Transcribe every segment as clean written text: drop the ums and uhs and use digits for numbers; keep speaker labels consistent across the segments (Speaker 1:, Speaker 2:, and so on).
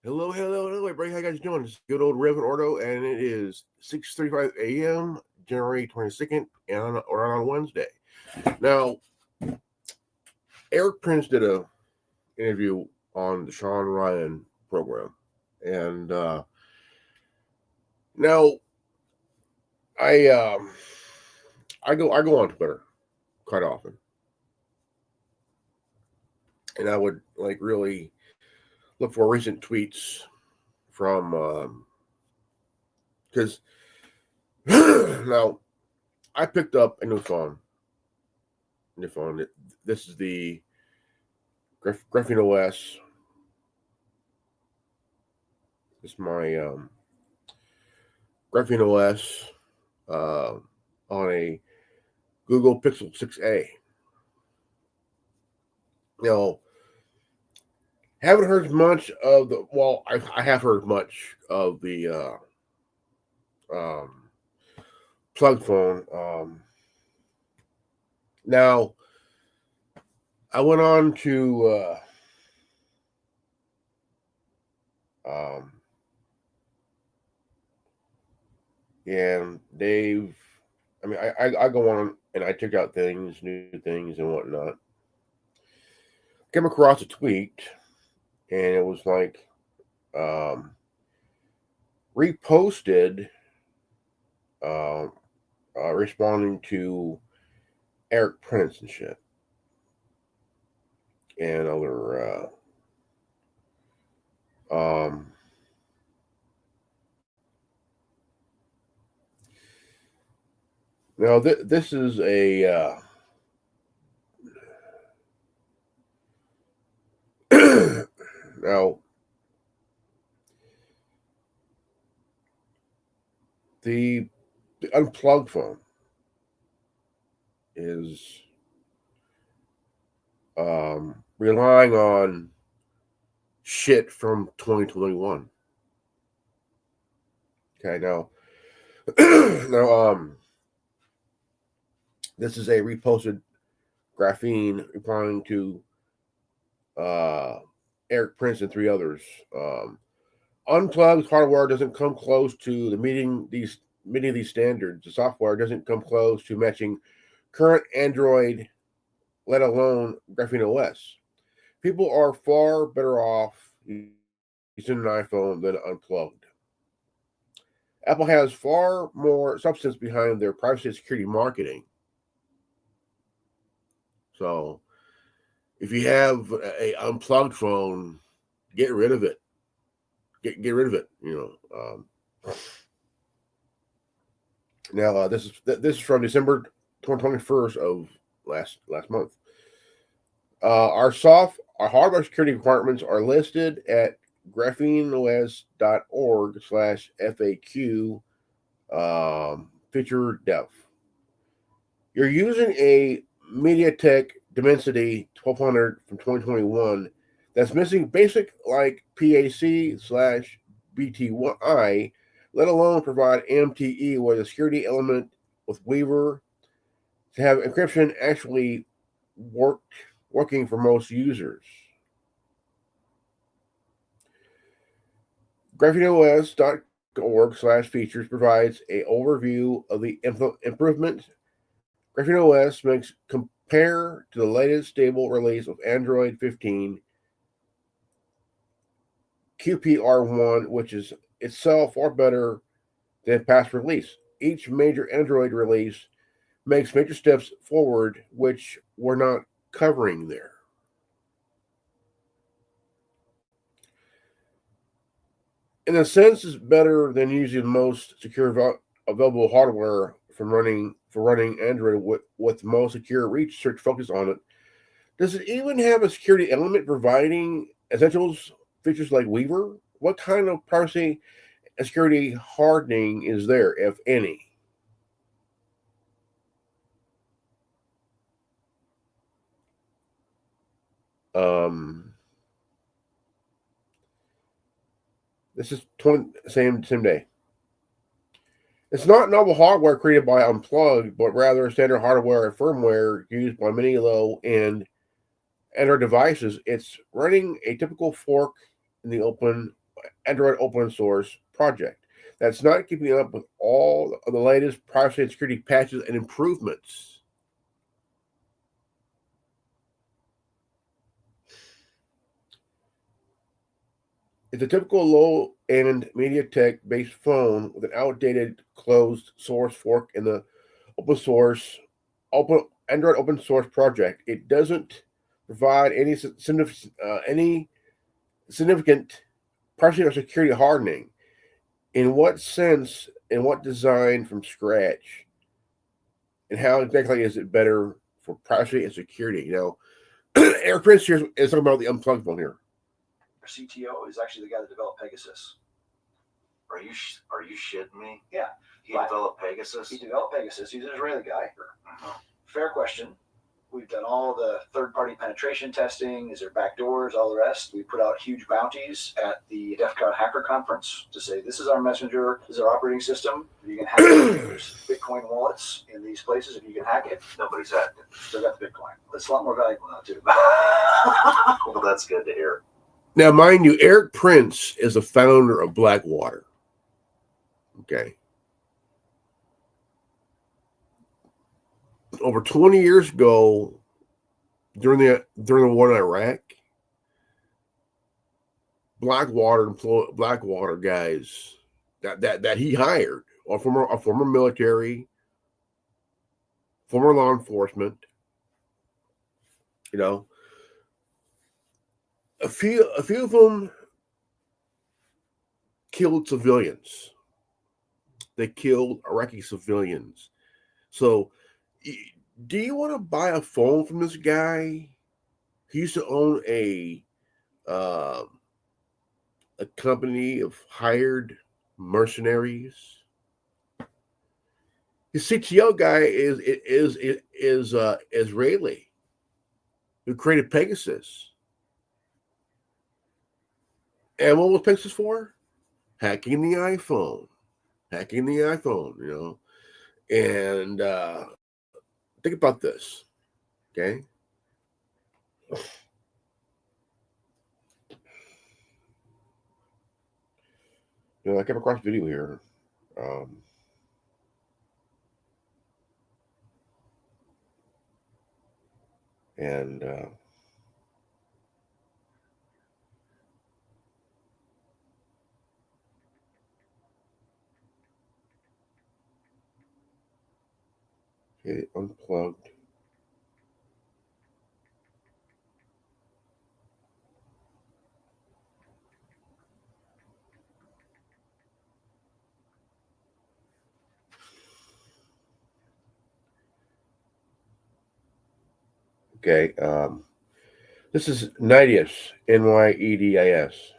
Speaker 1: Hello, everybody. How you guys doing? This is good old Reverend Ordo, and it is 6:35 a.m., January 22nd, and or on Wednesday. Now, Eric Prince did a interview on the Sean Ryan program, and now I I go on Twitter quite often, and I would like really look for recent tweets from because now I picked up a new phone. New phone. This is the Graphene OS. This is my Graphene OS on a Google Pixel 6a. Now, haven't heard much of the. Well, I have heard much of the plug phone. Now, I went on to and Dave. I mean, I go on and I check out things, new things, and whatnot. Came across a tweet, and it was like reposted, responding to Eric Prince and shit, and other now this is a now the Unplugged phone is relying on shit from 2021. Okay, now now this is a reposted graphene replying to Eric Prince and three others. Unplugged hardware doesn't come close to meeting these standards. The software doesn't come close to matching current Android, let alone Graphene OS. People are far better off using an iPhone than Unplugged. Apple has far more substance behind their privacy and security marketing. So, if you have a Unplugged phone, get rid of it. Get rid of it. Now this is from December 21st of last month. Our hardware security requirements are listed at grapheneos.org/FAQ feature def. You're using a MediaTek Dimensity 1200 from 2021 that's missing basic like PAC/BTI, let alone provide MTE with a security element with Weaver to have encryption actually working for most users. GrapheneOS.org/features provides an overview of the improvement Graphene OS makes compare to the latest stable release of Android 15 QPR1, which is itself far better than past release. Each major Android release makes major steps forward, which we're not covering there. In a sense, it's better than using most secure available hardware for running Android with most secure research focus on it. Does it even have a security element providing essentials features like Weaver? What kind of privacy and security hardening is there, if any? This is same day. It's not novel hardware created by Unplugged, but rather standard hardware and firmware used by many low-end Android devices, it's running a typical fork in the open Android open source project that's not keeping up with all of the latest privacy and security patches and improvements. It's a typical low-end MediaTek-based phone with an outdated closed source fork in the open Android open source project. It doesn't provide any significant privacy or security hardening. In what sense? In what design from scratch? And how exactly is it better for privacy and security? Eric Prince here is talking about the Unplugged phone here.
Speaker 2: Our CTO is actually the guy that developed Pegasus.
Speaker 3: Are you shitting me?
Speaker 2: Yeah.
Speaker 3: He developed Pegasus?
Speaker 2: He developed Pegasus. He's an Israeli guy. Fair question. We've done all the third-party penetration testing. Is there backdoors? All the rest. We put out huge bounties at the DEF CON Hacker Conference to say, this is our messenger, this is our operating system. If you can hack it, there's Bitcoin wallets in these places. If you can hack it,
Speaker 3: Nobody's hacked it.
Speaker 2: still got the Bitcoin. It's a lot more valuable now, too.
Speaker 3: Well, that's good to hear.
Speaker 1: Now, mind you, Eric Prince is the founder of Blackwater. Okay. Over 20 years ago, during the war in Iraq, Blackwater guys that he hired, a former military, former law enforcement, a few of them killed civilians. They killed Iraqi civilians. So, do you want to buy a phone from this guy? He used to own a company of hired mercenaries. His CTO guy is Israeli, who created Pegasus. And what was Pegasus for? Hacking the iPhone. And think about this, okay? I came across a video here. Okay, Unplugged. Okay, this is Nyedis, Nyedis.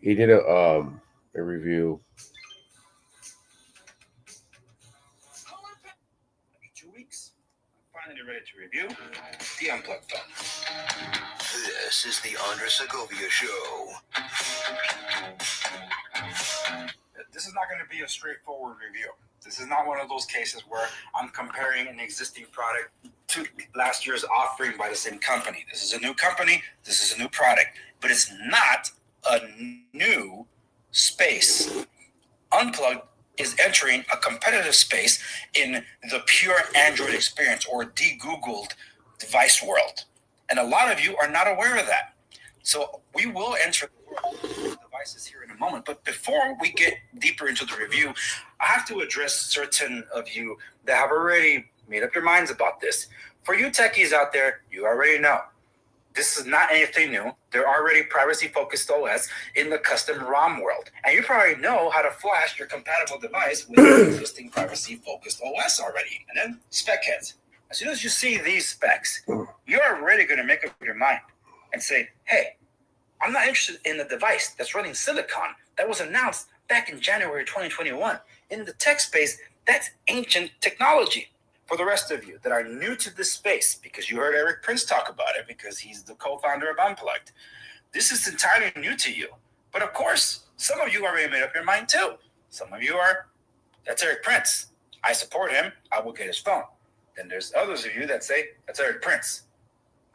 Speaker 1: He did a review.
Speaker 4: 2 weeks, I'm finally ready to review the Unplugged phone.
Speaker 5: This is the Andres Segovia Show.
Speaker 4: This is not going to be a straightforward review. This is not one of those cases where I'm comparing an existing product to last year's offering by the same company. This is a new company. This is a new product. But it's not a new space. Unplugged is entering a competitive space in the pure Android experience or de-Googled device world. And a lot of you are not aware of that. So we will enter the world of devices here in a moment. But before we get deeper into the review, I have to address certain of you that have already made up your minds about this. For you techies out there, you already know. This is not anything new. They're already privacy-focused OS in the custom ROM world. And you probably know how to flash your compatible device with the existing privacy-focused OS already. And then spec heads. As soon as you see these specs, you're already going to make up your mind and say, hey, I'm not interested in the device that's running Silicon that was announced back in January 2021. In the tech space, that's ancient technology. For the rest of you that are new to this space, because you heard Eric Prince talk about it, because he's the co-founder of Unplugged, this is entirely new to you. But of course, some of you already made up your mind too. Some of you are, that's Eric Prince. I support him. I will get his phone. Then there's others of you that say, that's Eric Prince.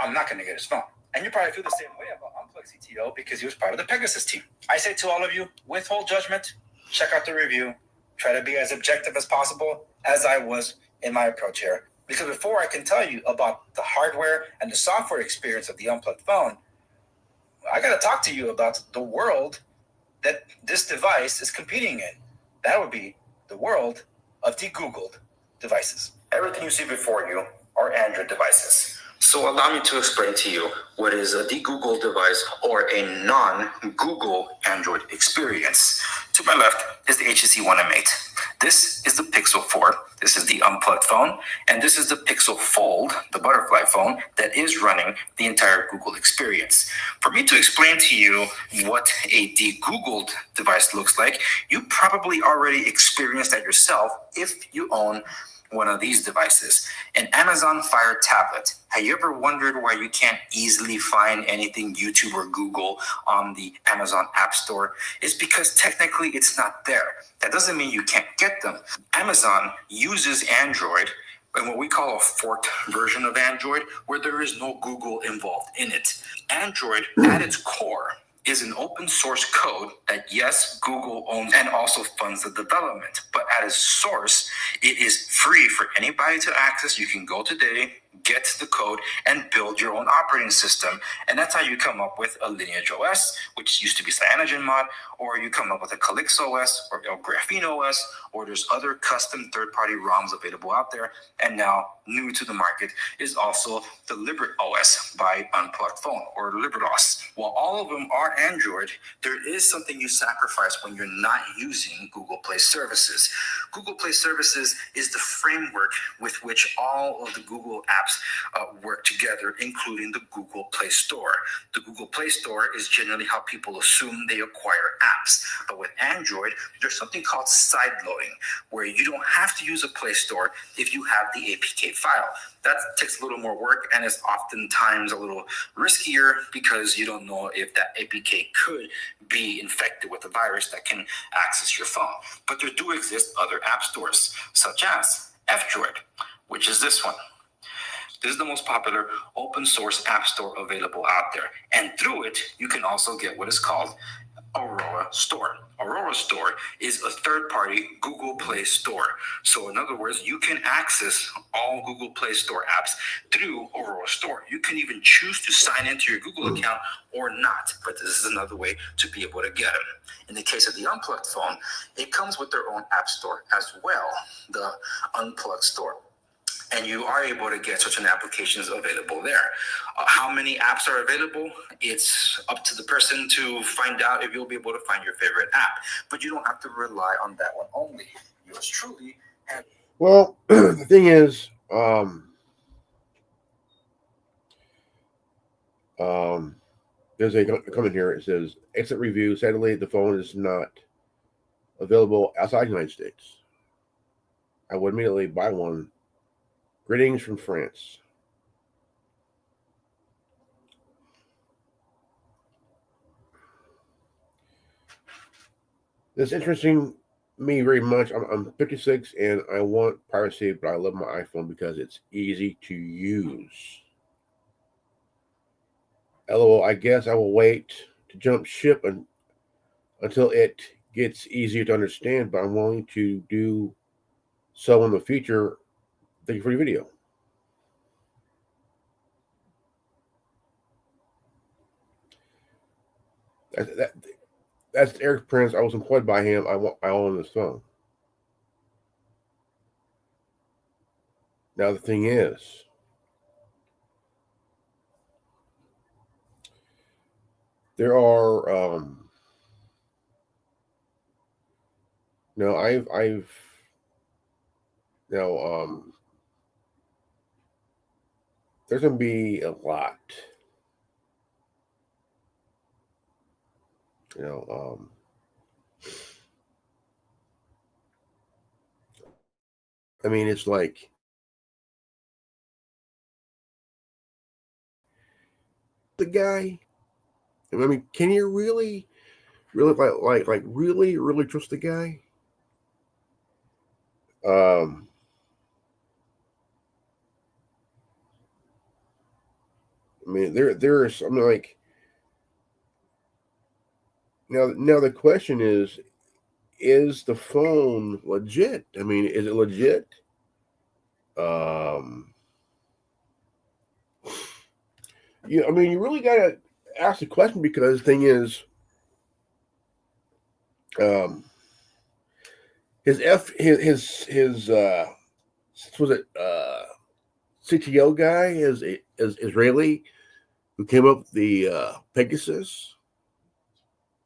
Speaker 4: I'm not going to get his phone. And you probably feel the same way about Unplugged CTO because he was part of the Pegasus team. I say to all of you, withhold judgment, check out the review, try to be as objective as possible as I was in my approach here. Because before I can tell you about the hardware and the software experience of the Unplugged phone, I got to talk to you about the world that this device is competing in. That would be the world of de-Googled devices. Everything you see before you are Android devices. So allow me to explain to you what is a de-Googled device or a non-Google Android experience. To my left is the HTC One M8. This is the Pixel 4. This is the Unplugged phone. And this is the Pixel Fold, the butterfly phone, that is running the entire Google experience. For me to explain to you what a de-Googled device looks like, you probably already experienced that yourself if you own one of these devices, an Amazon Fire tablet. Have you ever wondered why you can't easily find anything YouTube or Google on the Amazon App Store? It's because technically it's not there. That doesn't mean you can't get them. Amazon uses Android and what we call a forked version of Android, where there is no Google involved in it. Android, at its core, is an open source code that, yes, Google owns and also funds the development. But at its source, it is free for anybody to access. You can go today, get the code, and build your own operating system. And that's how you come up with a Lineage OS, which used to be CyanogenMod, or you come up with a Calyx OS or Graphene OS, or there's other custom third-party ROMs available out there. And now, new to the market is also the Libert OS by Unplugged Phone, or LibreTOS. While all of them are Android, there is something you sacrifice when you're not using Google Play services. Google Play services is the framework with which all of the Google apps work together, including the Google Play Store. The Google Play Store is generally how people assume they acquire apps. But with Android, there's something called sideloading, where you don't have to use a Play Store if you have the APK file. That takes a little more work and is oftentimes a little riskier because you don't know if that APK could be infected with a virus that can access your phone. But there do exist other app stores, such as F-Droid, which is this one. This is the most popular open source app store available out there. And through it, you can also get what is called Aurora Store. Aurora Store is a third-party Google Play Store. So in other words, you can access all Google Play Store apps through Aurora Store. You can even choose to sign into your Google account or not, but this is another way to be able to get them. In the case of the Unplugged phone, it comes with their own app store as well, the Unplugged Store. And you are able to get certain applications available there. How many apps are available? It's up to the person to find out if you'll be able to find your favorite app. But you don't have to rely on that one only. Yours truly.
Speaker 1: Well, the thing is, there's a comment here. It says, exit review. Sadly, the phone is not available outside the United States. I would immediately buy one. Greetings from France. This is interesting me very much. I'm 56 and I want privacy, but I love my iPhone because it's easy to use. LOL, I guess I will wait to jump ship until it gets easier to understand, but I'm willing to do so in the future. Thank you for your video. That's Eric Prince. I was employed by him. I own this phone. Now the thing is, there are there's gonna be a lot. I mean, it's like the guy. I mean, can you really really trust the guy? I mean, there's. I mean, like now the question is the phone legit? I mean, is it legit? I mean, you really gotta ask the question because the thing is, his was it CTO guy is Israeli who came up with the Pegasus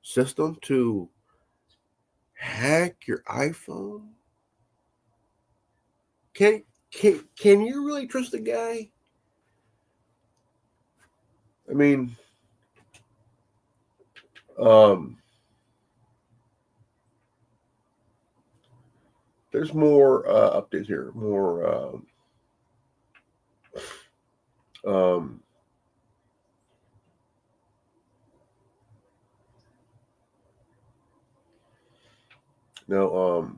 Speaker 1: system to hack your iPhone. Can you really trust the guy? I mean, there's more updates here. More. No.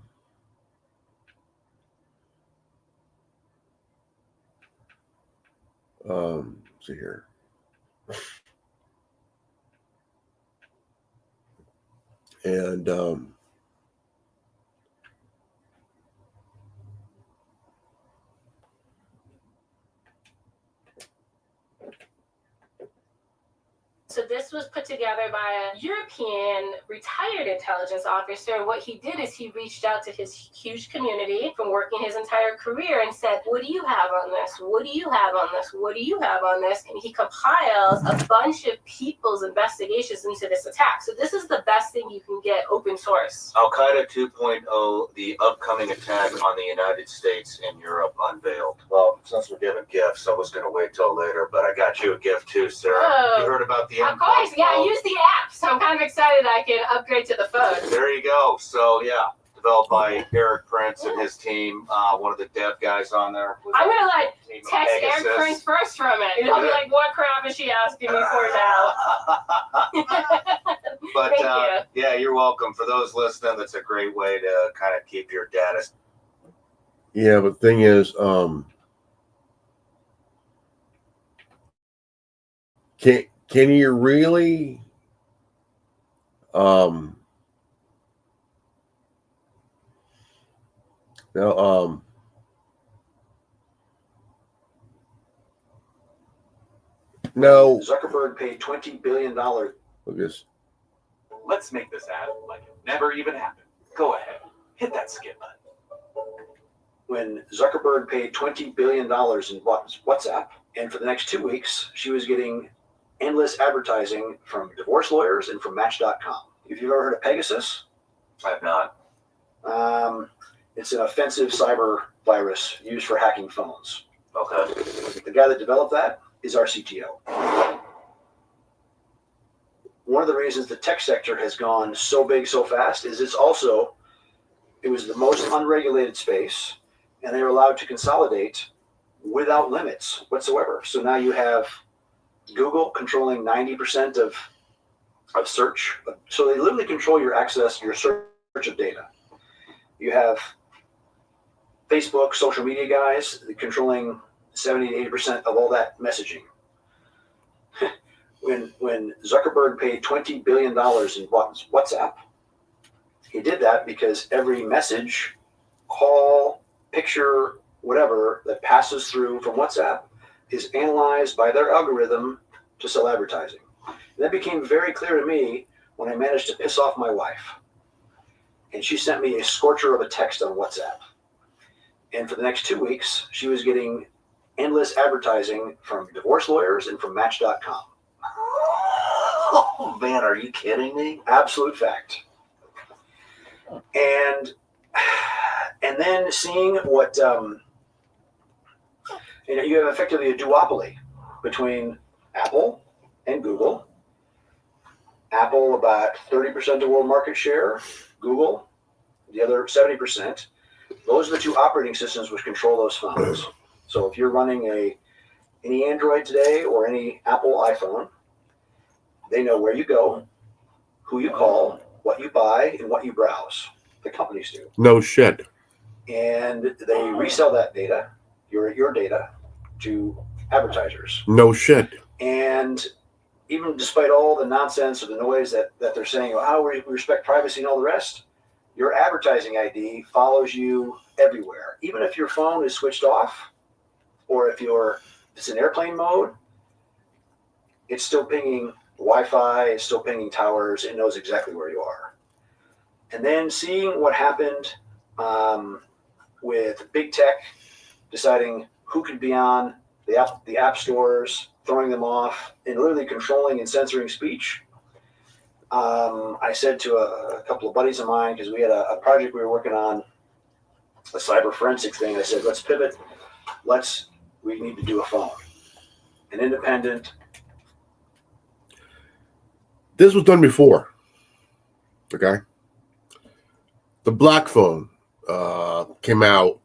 Speaker 1: Let's see here. And
Speaker 6: So this was put together by a European retired intelligence officer. And what he did is he reached out to his huge community from working his entire career and said, what do you have on this? What do you have on this? What do you have on this? And he compiles a bunch of people's investigations into this attack. So this is the best thing you can get open source.
Speaker 3: Al-Qaeda 2.0, the upcoming attack on the United States and Europe unveiled. Well, since we're giving gifts, I was going to wait till later, but I got you a gift too, sir.
Speaker 6: Oh.
Speaker 3: You heard about the
Speaker 6: Of course, yeah, I use the app, so I'm kind of excited I can upgrade to the phone.
Speaker 3: There you go. So, yeah, developed by Eric Prince and his team, one of the dev guys on there.
Speaker 6: I'm going to text Eric Prince first from it. He'll be like, what crap is she asking me for now?
Speaker 3: But,
Speaker 6: Thank you.
Speaker 3: yeah, you're welcome. For those listening, that's a great way to kind of keep your data.
Speaker 1: yeah, but the thing is, can you really no no
Speaker 2: Zuckerberg paid $20 billion.
Speaker 1: look at this.
Speaker 7: Let's make this ad like it never even happened. Go ahead, hit that skip button.
Speaker 2: When Zuckerberg paid $20 billion in WhatsApp, and for the next 2 weeks, she was getting endless advertising from divorce lawyers and from Match.com. If you've ever heard of Pegasus,
Speaker 3: I have not.
Speaker 2: it's an offensive cyber virus used for hacking phones.
Speaker 3: Okay.
Speaker 2: The guy that developed that is our CTO. One of the reasons the tech sector has gone so big so fast is it was the most unregulated space, and they were allowed to consolidate without limits whatsoever. So now you have Google controlling 90% of search. So they literally control your access, your search of data. You have Facebook, social media guys controlling 70 to 80% of all that messaging. When Zuckerberg paid $20 billion in WhatsApp, he did that because every message, call, picture, whatever that passes through from WhatsApp is analyzed by their algorithm to sell advertising. And that became very clear to me when I managed to piss off my wife. And she sent me a scorcher of a text on WhatsApp. And for the next 2 weeks, she was getting endless advertising from divorce lawyers and from Match.com.
Speaker 3: Oh, man, are you kidding me?
Speaker 2: Absolute fact. And then seeing what, you have effectively a duopoly between Apple and Google. Apple about 30% of world market share, Google the other 70%. Those are the two operating systems which control those phones. So if you're running any Android today or any Apple iPhone, they know where you go, who you call, what you buy, and what you browse. The companies do.
Speaker 1: No shit.
Speaker 2: And they resell that data, your data, to advertisers.
Speaker 1: No shit.
Speaker 2: And even despite all the nonsense or the noise that they're saying about how we respect privacy and all the rest, your advertising ID follows you everywhere. Even if your phone is switched off, or if it's in airplane mode, it's still pinging Wi-Fi, it's still pinging towers, it knows exactly where you are. And then seeing what happened with big tech deciding who could be on the app stores, throwing them off, and literally controlling and censoring speech. I said to a couple of buddies of mine, because we had a project we were working on, a cyber forensics thing. I said, let's pivot. We need to do a phone, an independent.
Speaker 1: This was done before. Okay. The black phone came out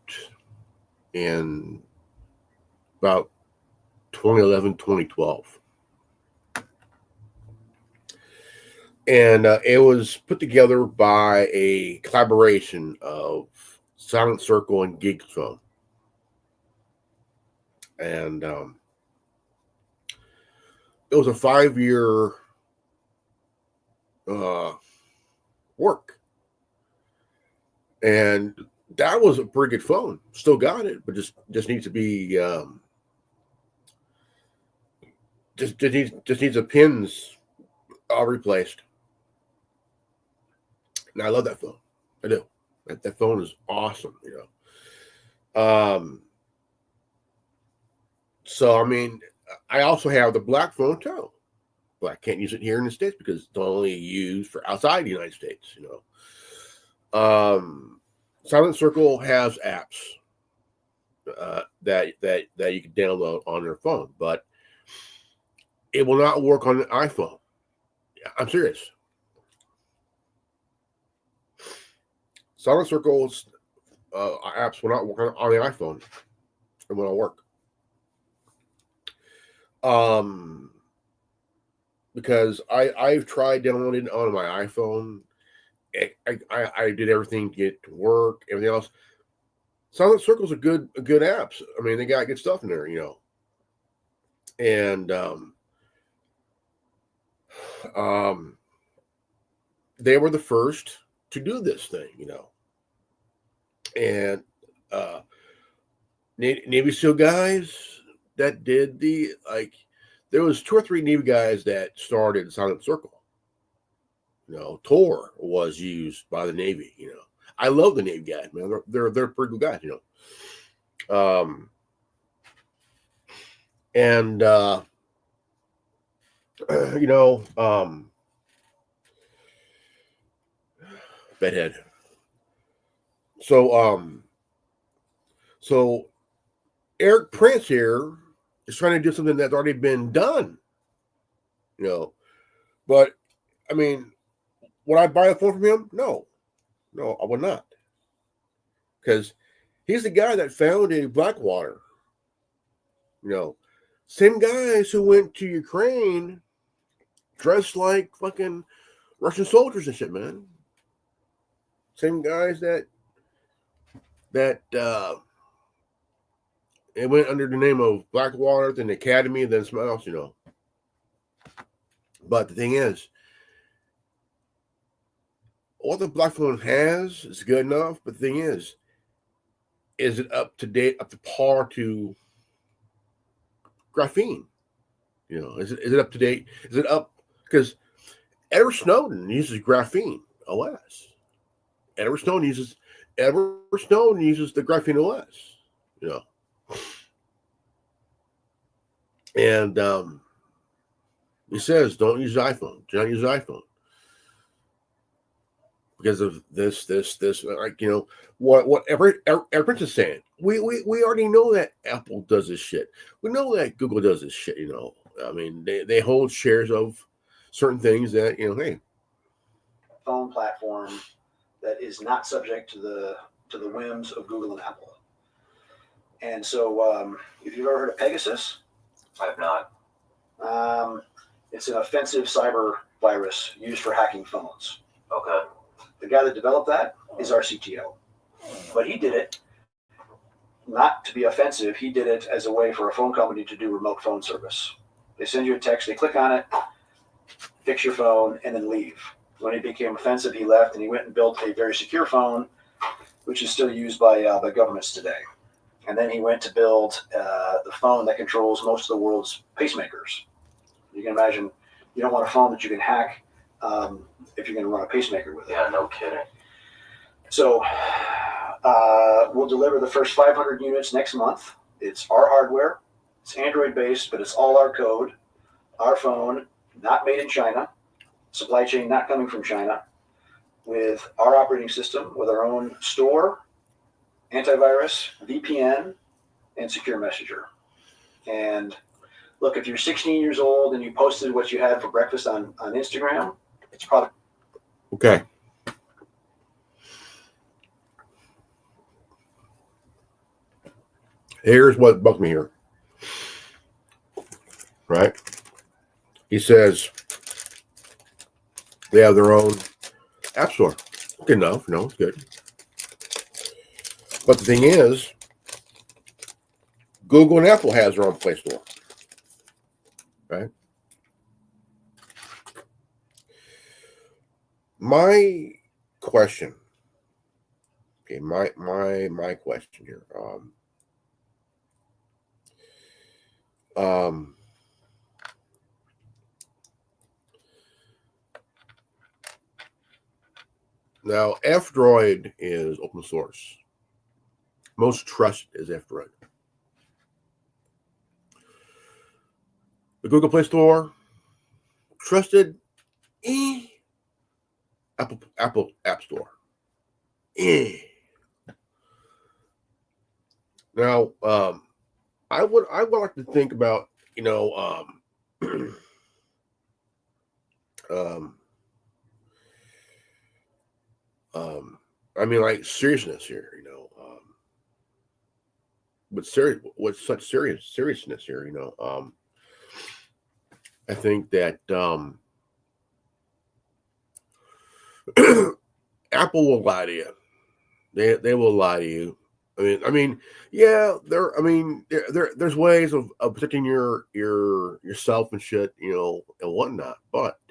Speaker 1: in about 2011, 2012. And it was put together by a collaboration of Silent Circle and Geek Phone. And it was a 5-year work. And that was a pretty good phone. Still got it, but just needs to be just needs the pins replaced. And I love that phone. I do. That phone is awesome, So I mean, I also have the black phone too, but I can't use it here in the States because it's only used for outside the United States. Silent Circle has apps that you can download on your phone, but it will not work on an iPhone. I'm serious. Silent Circle's apps will not work on the iPhone. It will not work. Because I've tried downloading on my iPhone. I did everything to get it to work, everything else. Silent Circle's a good apps. I mean, they got good stuff in there, And they were the first to do this thing, And Navy SEAL guys that did there was 2 or 3 Navy guys that started Silent Circle. Tor was used by the Navy. I love the Navy guys, man. They're pretty good guys. And bedhead. So Eric Prince here is trying to do something that's already been done. But I mean, would I buy a phone from him? No, I would not. Because he's the guy that founded Blackwater. Same guys who went to Ukraine dressed like fucking Russian soldiers and shit, man. Same guys that it went under the name of Blackwater, then the Academy, and then something else, But the thing is, what the black phone has is good enough, but the thing is it up to date, up to par to graphene? Is it up to date? Is it up? Because Edward Snowden uses graphene OS. Edward Snowden uses the graphene OS. And he says, don't use iPhone. Do not use iPhone. Because of this, what Prince is saying. We already know that Apple does this shit. We know that Google does this shit, I mean, they hold shares of certain things that, hey.
Speaker 2: Phone platform that is not subject to the whims of Google and Apple. And so if you've ever heard of Pegasus,
Speaker 3: I have not.
Speaker 2: It's an offensive cyber virus used for hacking phones.
Speaker 3: Okay.
Speaker 2: The guy that developed that is our CTO. But he did it not to be offensive. He did it as a way for a phone company to do remote phone service. They send you a text, they click on it, fix your phone, and then leave. When it became offensive, he left and he went and built a very secure phone, which is still used by governments today. And then he went to build the phone that controls most of the world's pacemakers. You can imagine you don't want a phone that you can hack if you're going to run a pacemaker with it.
Speaker 3: Yeah, no kidding.
Speaker 2: So we'll deliver the first 500 units next month. It's our hardware. It's Android-based, but it's all our code, our phone, not made in China, supply chain not coming from China, with our operating system, with our own store, antivirus, VPN, and secure messenger. And look, if you're 16 years old and you posted what you had for breakfast on Instagram, it's probably...
Speaker 1: Okay. Here's what bugged me here. Right? He says they have their own app store. Good enough. No, it's good. But the thing is, Google and Apple has their own Play Store. Right? My question. Okay, my question here. Now, F-Droid is open source. Most trusted is F-Droid. The Google Play Store, trusted, Apple App Store, Now, I would like to think about, I mean, like seriousness here, with such seriousness here, I think that Apple will lie to you. They will lie to you. I mean, yeah, there's ways of protecting yourself and shit, and whatnot. But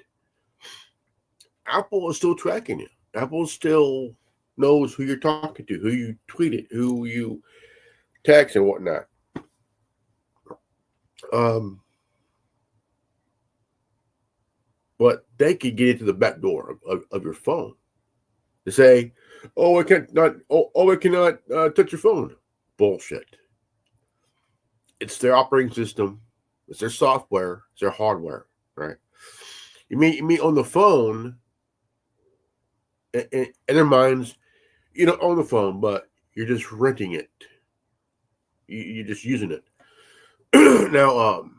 Speaker 1: Apple is still tracking you. Apple still knows who you're talking to, who you tweeted, who you text, and whatnot. But they could get into the back door of your phone to say, "Oh, I cannot touch your phone." Bullshit. It's their operating system. It's their software. It's their hardware. Right? You mean on the phone? In their minds, you don't own the phone, but you're just renting it. You're just using it. Now,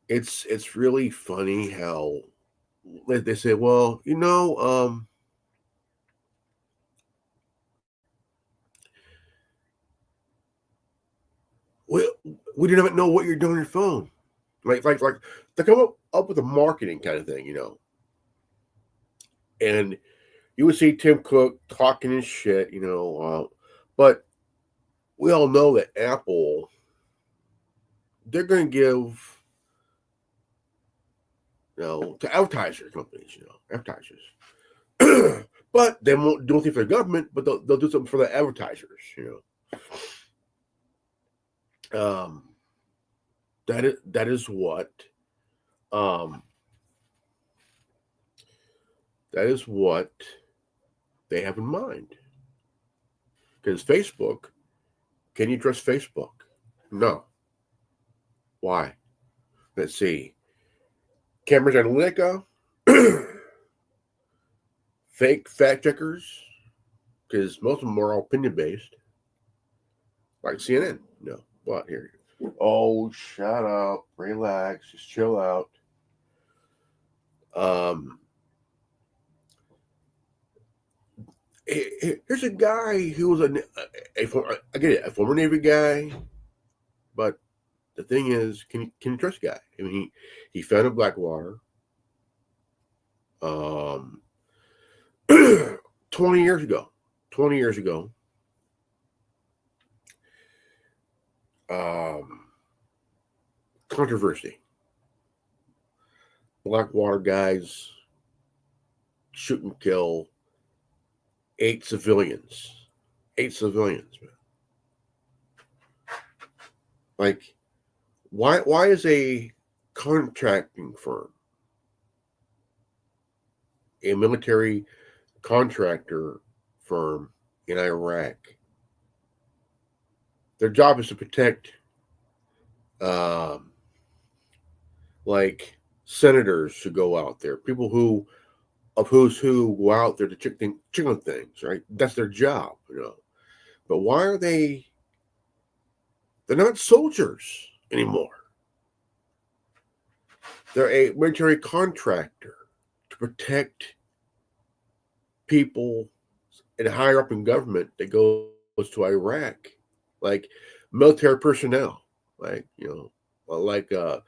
Speaker 1: it's really funny how they say, well, we do not know what you're doing on your phone. Like they come up with a marketing kind of thing, and you would see Tim Cook talking his shit, but we all know that Apple, they're going to give, to advertiser companies, advertisers. But they won't do anything for the government, but they'll do something for the advertisers, That is what they have in mind. Because Facebook, can you trust Facebook? No. Why? Let's see. Cambridge Analytica, fake fact checkers, because most of them are opinion based, like CNN. No, what here? Oh, shut up, relax, just chill out. Here's a guy who was a former Navy guy, but the thing is, can you trust the guy? I mean, he founded Blackwater 20 years ago. 20 years ago, controversy. Blackwater guys shoot and kill 8 civilians. 8 civilians, man. Like, why is a contracting firm, a military contractor firm in Iraq, their job is to protect like senators who go out there, people who of who's who go out there to chicken things, right? That's their job, you know. But why are they're not soldiers anymore? They're a military contractor to protect people and higher up in government that goes to Iraq, like military personnel, like, you know, like the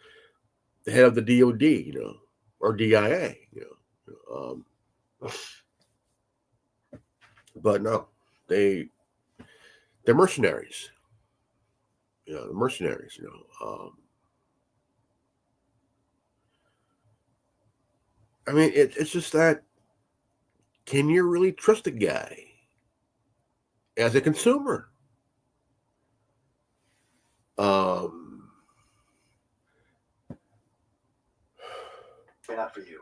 Speaker 1: head of the DOD, you know, or DIA, you know. But no, they're mercenaries. You know, they're mercenaries. You know, I mean, it's just that. Can you really trust a guy as a consumer?
Speaker 2: Not for you.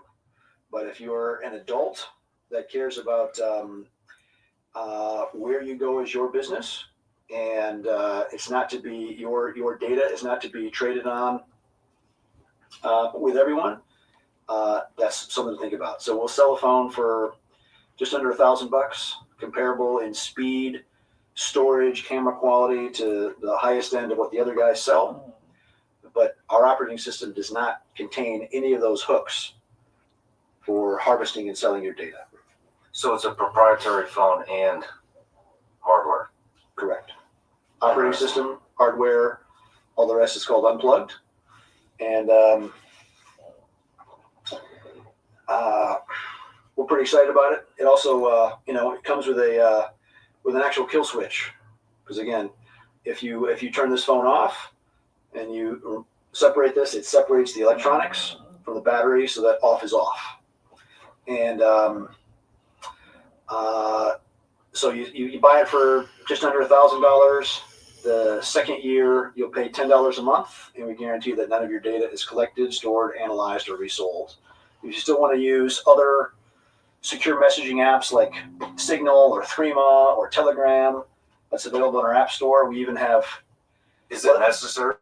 Speaker 2: But if you're an adult that cares about where you go as your business, and it's not to be your data is not to be traded on with everyone, that's something to think about. So we'll sell a phone for just under $1,000, comparable in speed, storage, camera quality to the highest end of what the other guys sell. But our operating system does not contain any of those hooks for harvesting and selling your data.
Speaker 3: So it's a proprietary phone and hardware.
Speaker 2: Correct. Operating system, hardware, all the rest is called Unplugged. And we're pretty excited about it. It also, it comes with with an actual kill switch. Because again, if you turn this phone off and you separate this, it separates the electronics from the battery, so that off is off. And so you buy it for just under $1,000. The second year, you'll pay $10 a month, and we guarantee that none of your data is collected, stored, analyzed, or resold. If you still want to use other secure messaging apps like Signal or Threema or Telegram, that's available in our app store. We even have...
Speaker 3: Is it necessary?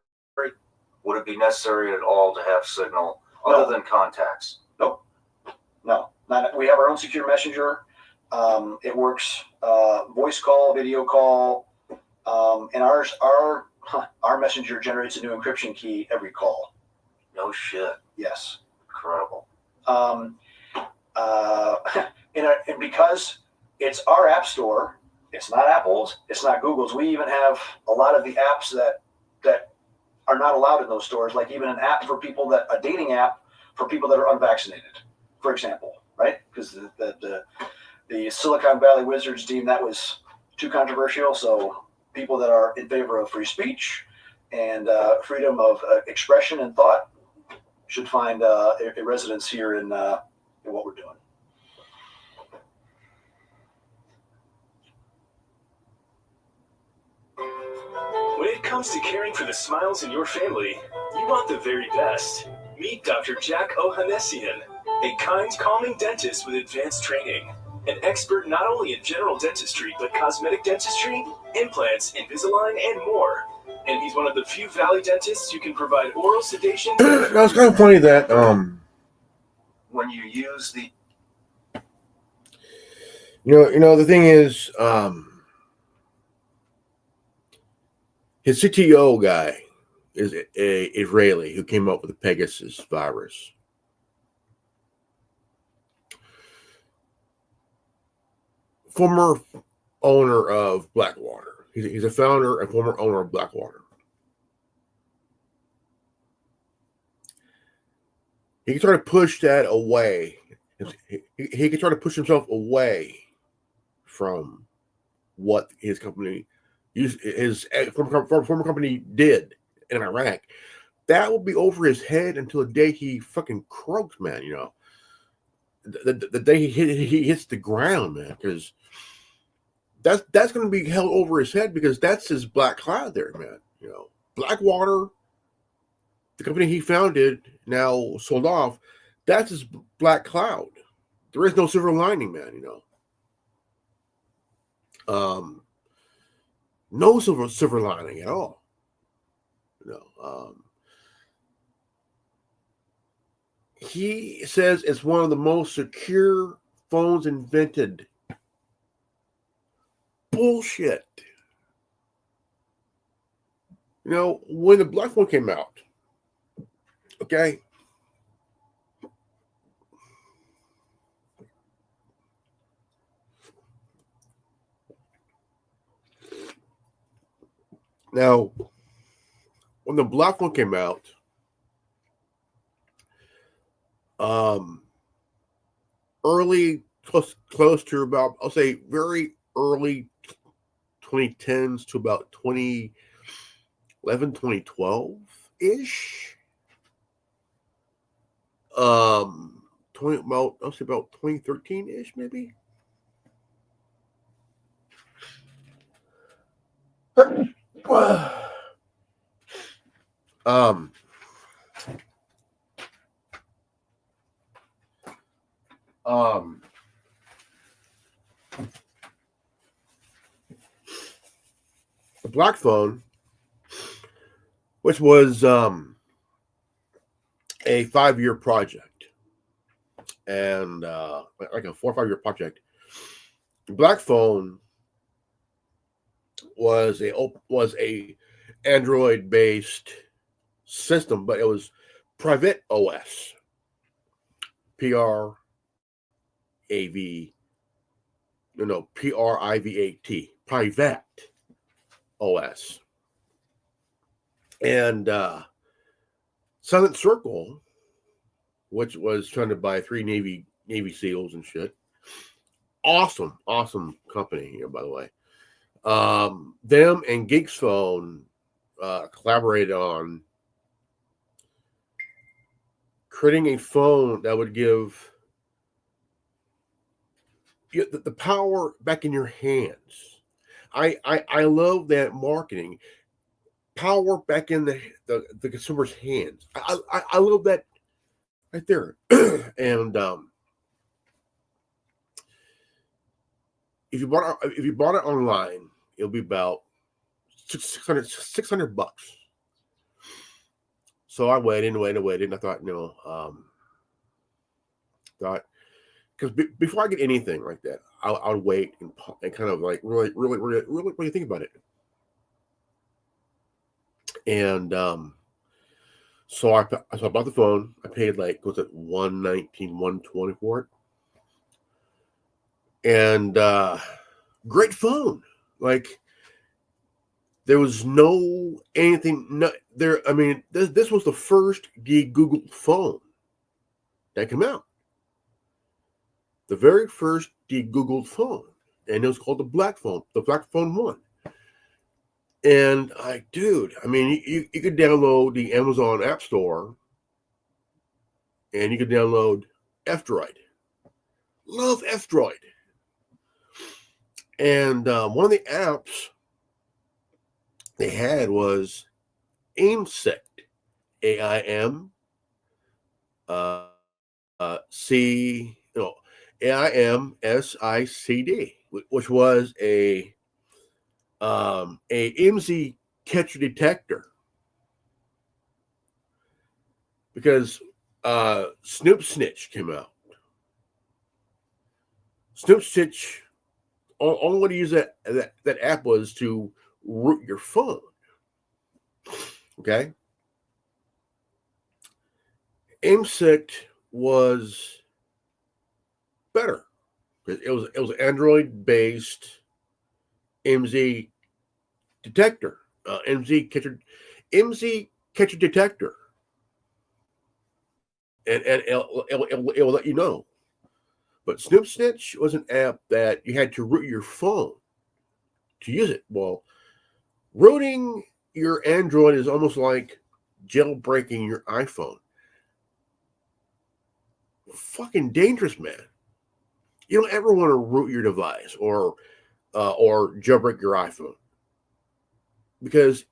Speaker 3: Would it be necessary at all to have Signal other than contacts?
Speaker 2: Nope. No. We have our own secure messenger. It works voice call, video call, and our messenger generates a new encryption key every call.
Speaker 3: No shit.
Speaker 2: Yes.
Speaker 3: Incredible.
Speaker 2: And because it's our app store, it's not Apple's, it's not Google's. We even have a lot of the apps that are not allowed in those stores, like even an app for people a dating app for people that are unvaccinated, for example, right? Because the Silicon Valley Wizards deemed that was too controversial. So people that are in favor of free speech and freedom of expression and thought should find a residence here in what we're doing.
Speaker 8: When it comes to caring for the smiles in your family, you want the very best. Meet Dr. Jack Ohanessian, a kind, calming dentist with advanced training. An expert not only in general dentistry, but cosmetic dentistry, implants, Invisalign, and more. And he's one of the few Valley dentists who can provide oral sedation.
Speaker 1: Now, it's kind of funny that
Speaker 3: when you use the...
Speaker 1: the thing is, his CTO guy is a Israeli who came up with the Pegasus virus. Former owner of Blackwater. He's a founder and former owner of Blackwater. He can try to push that away. He can try to push himself away from what his company, his former company did in Iraq, that will be over his head until the day he fucking croaks, man. You know, the day he hits the ground, man, because that's going to be held over his head because that's his black cloud there, man. You know, Blackwater, the company he founded, now sold off. That's his black cloud. There is no silver lining, man. You know, no silver lining at all. You know, he says it's one of the most secure phones invented. Bullshit. You know, when the black phone came out, okay, now when the black phone came out, early close to about, I'll say very early 2010s to about 2011, 2012 ish. 20, I'll say about 2013 ish, maybe. The black phone, which was a 5-year project, and like a 4 or 5 year project. The black phone was a Android based system, but it was private OS, PRIVAT, private OS, and Silent Circle, which was funded by 3 Navy SEALs and shit. Awesome company here, by the way. Them and Geeks Phone collaborated on creating a phone that would give you the power back in your hands. I love that marketing. Power back in the consumer's hands. I love that right there. And if you bought it online, it'll be about $600. So I waited. And I thought, because before I get anything like that, I'll wait and kind of like really think about it. And so I bought the phone. I paid like, was it $119, $120 for it? And great phone. Like, there was there. I mean, this was the first de-Googled phone that came out. The very first de-Googled phone, and it was called the Black Phone 1. And you could download the Amazon App Store, and you could download F-Droid. Love F-Droid. And one of the apps they had was AIMSICT, AIMSICD, which was a IMSI catcher detector, because Snoop Snitch came out. Snoop Snitch, only way to use that app was to root your phone. Okay. AIMSICT was better. It was Android based IMSI detector, IMSI catcher detector, and it will let you know. But Snoop Snitch was an app that you had to root your phone to use it. Well, rooting your Android is almost like jailbreaking your iPhone. Fucking dangerous, man. You don't ever want to root your device or jailbreak your iPhone, because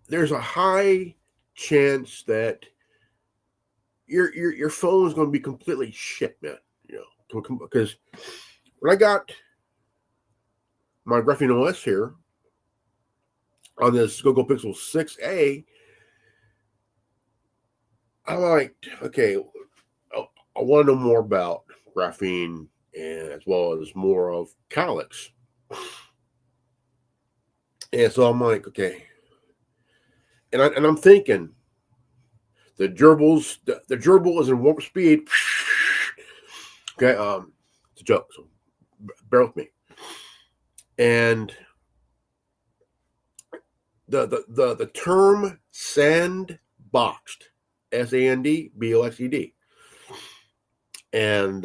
Speaker 1: there's a high chance that your phone is going to be completely shit, man. Because when I got my Graphene OS here on this Google Pixel 6a, I'm like, okay, I want to know more about graphene, and as well as more of Calyx. And so I'm like, okay, and I'm thinking the gerbil is in warp speed. Okay, it's a joke, so bear with me. And the term sandboxed, SANDBOXED, and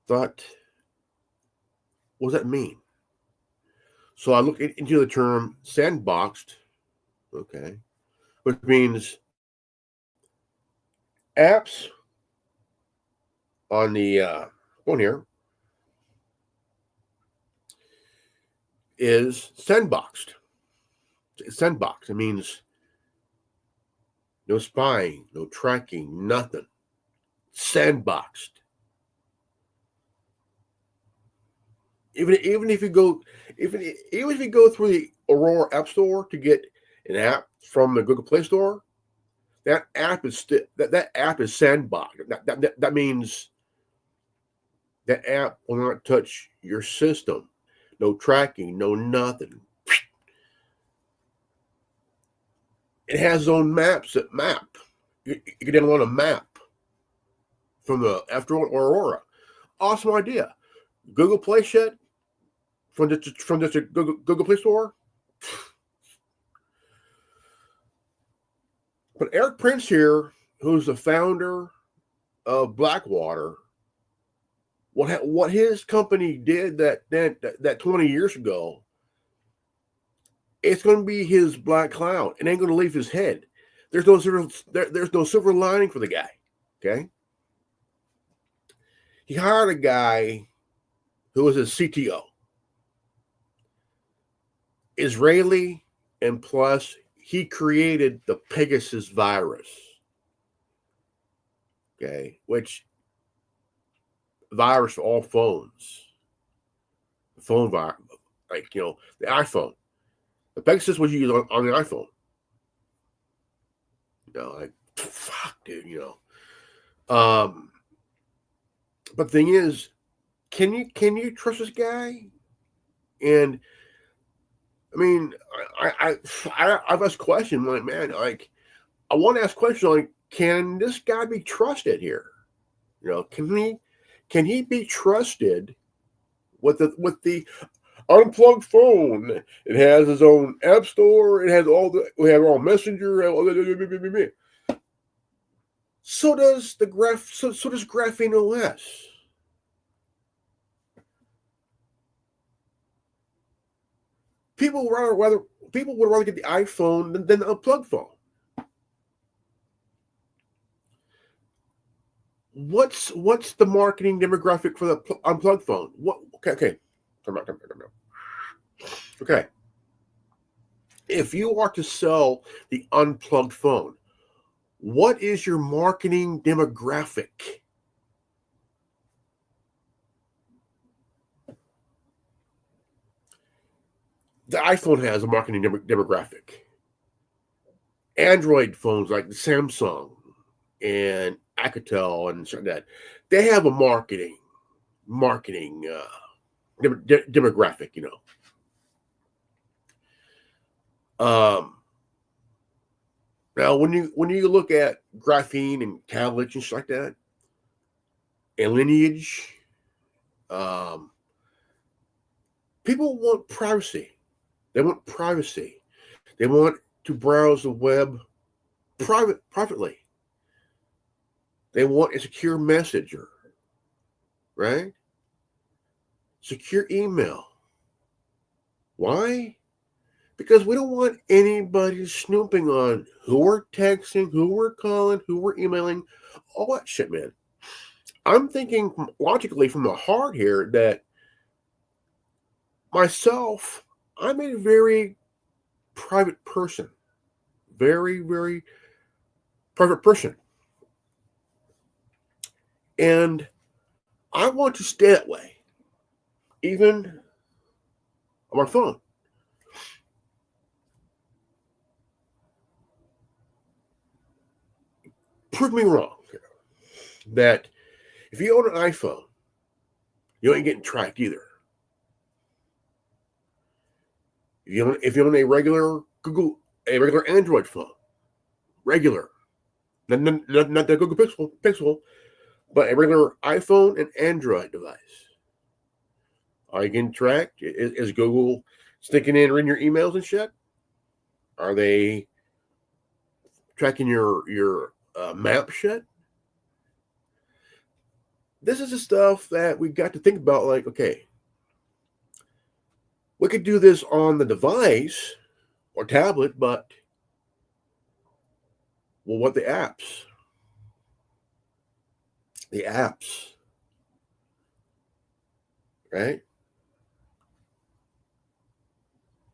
Speaker 1: thought, what does that mean? So I looked into the term sandboxed, okay, which means apps on the phone here is sandboxed. It's sandboxed. It means no spying, no tracking, nothing. Sandboxed. Even if you go through the Aurora App Store to get an app from the Google Play Store, that app is that app is sandboxed. That means that app will not touch your system. No tracking, no nothing. It has its own maps that map. You can download a map from the App Store or Aurora. Awesome idea. Google Play shit from just a Google Play Store. But Eric Prince here, who's the founder of Blackwater, what his company did that 20 years ago, it's going to be his black cloud. It ain't going to leave his head. There's no silver lining for the guy. Okay, he hired a guy who was his CTO, Israeli, and plus he created the Pegasus virus. Okay, which virus for all phones. The phone virus, like the iPhone. The Pegasus was used on the iPhone. Like fuck, dude. But the thing is, can you trust this guy? And I mean, I've asked questions like, man, like I want to ask questions like, can this guy be trusted here? Can he be trusted with the Unplugged phone? It has its own app store. It has we have our own messenger. So does so does Graphene OS. People would rather get the iPhone than the Unplugged phone. What's the marketing demographic for the Unplugged phone? What? Okay. Okay. If you are to sell the Unplugged phone, what is your marketing demographic? The iPhone has a marketing demographic. Android phones like the Samsung and Alcatel and something like that, they have a marketing demographic, Now, when you look at Graphene and Calyx and shit like that, and Lineage, people want privacy. They want privacy. They want to browse the web privately. They want a secure messenger, right? Secure email. Why? Because we don't want anybody snooping on who we're texting, who we're calling, who we're emailing, all that shit, man. I'm thinking logically from the heart here that myself, I'm a very private person. Very, very private person. And I want to stay that way. Even on my phone. Prove me wrong. That if you own an iPhone, you ain't getting tracked either. If you own a regular Android phone, regular, not the Google Pixel, but a regular iPhone and Android device, are you getting tracked? Is Google sticking in reading your emails and shit? Are they tracking your map shit? This is the stuff that we got to think about. Like, okay, we could do this on the device or tablet, but well, what the apps? The apps, right?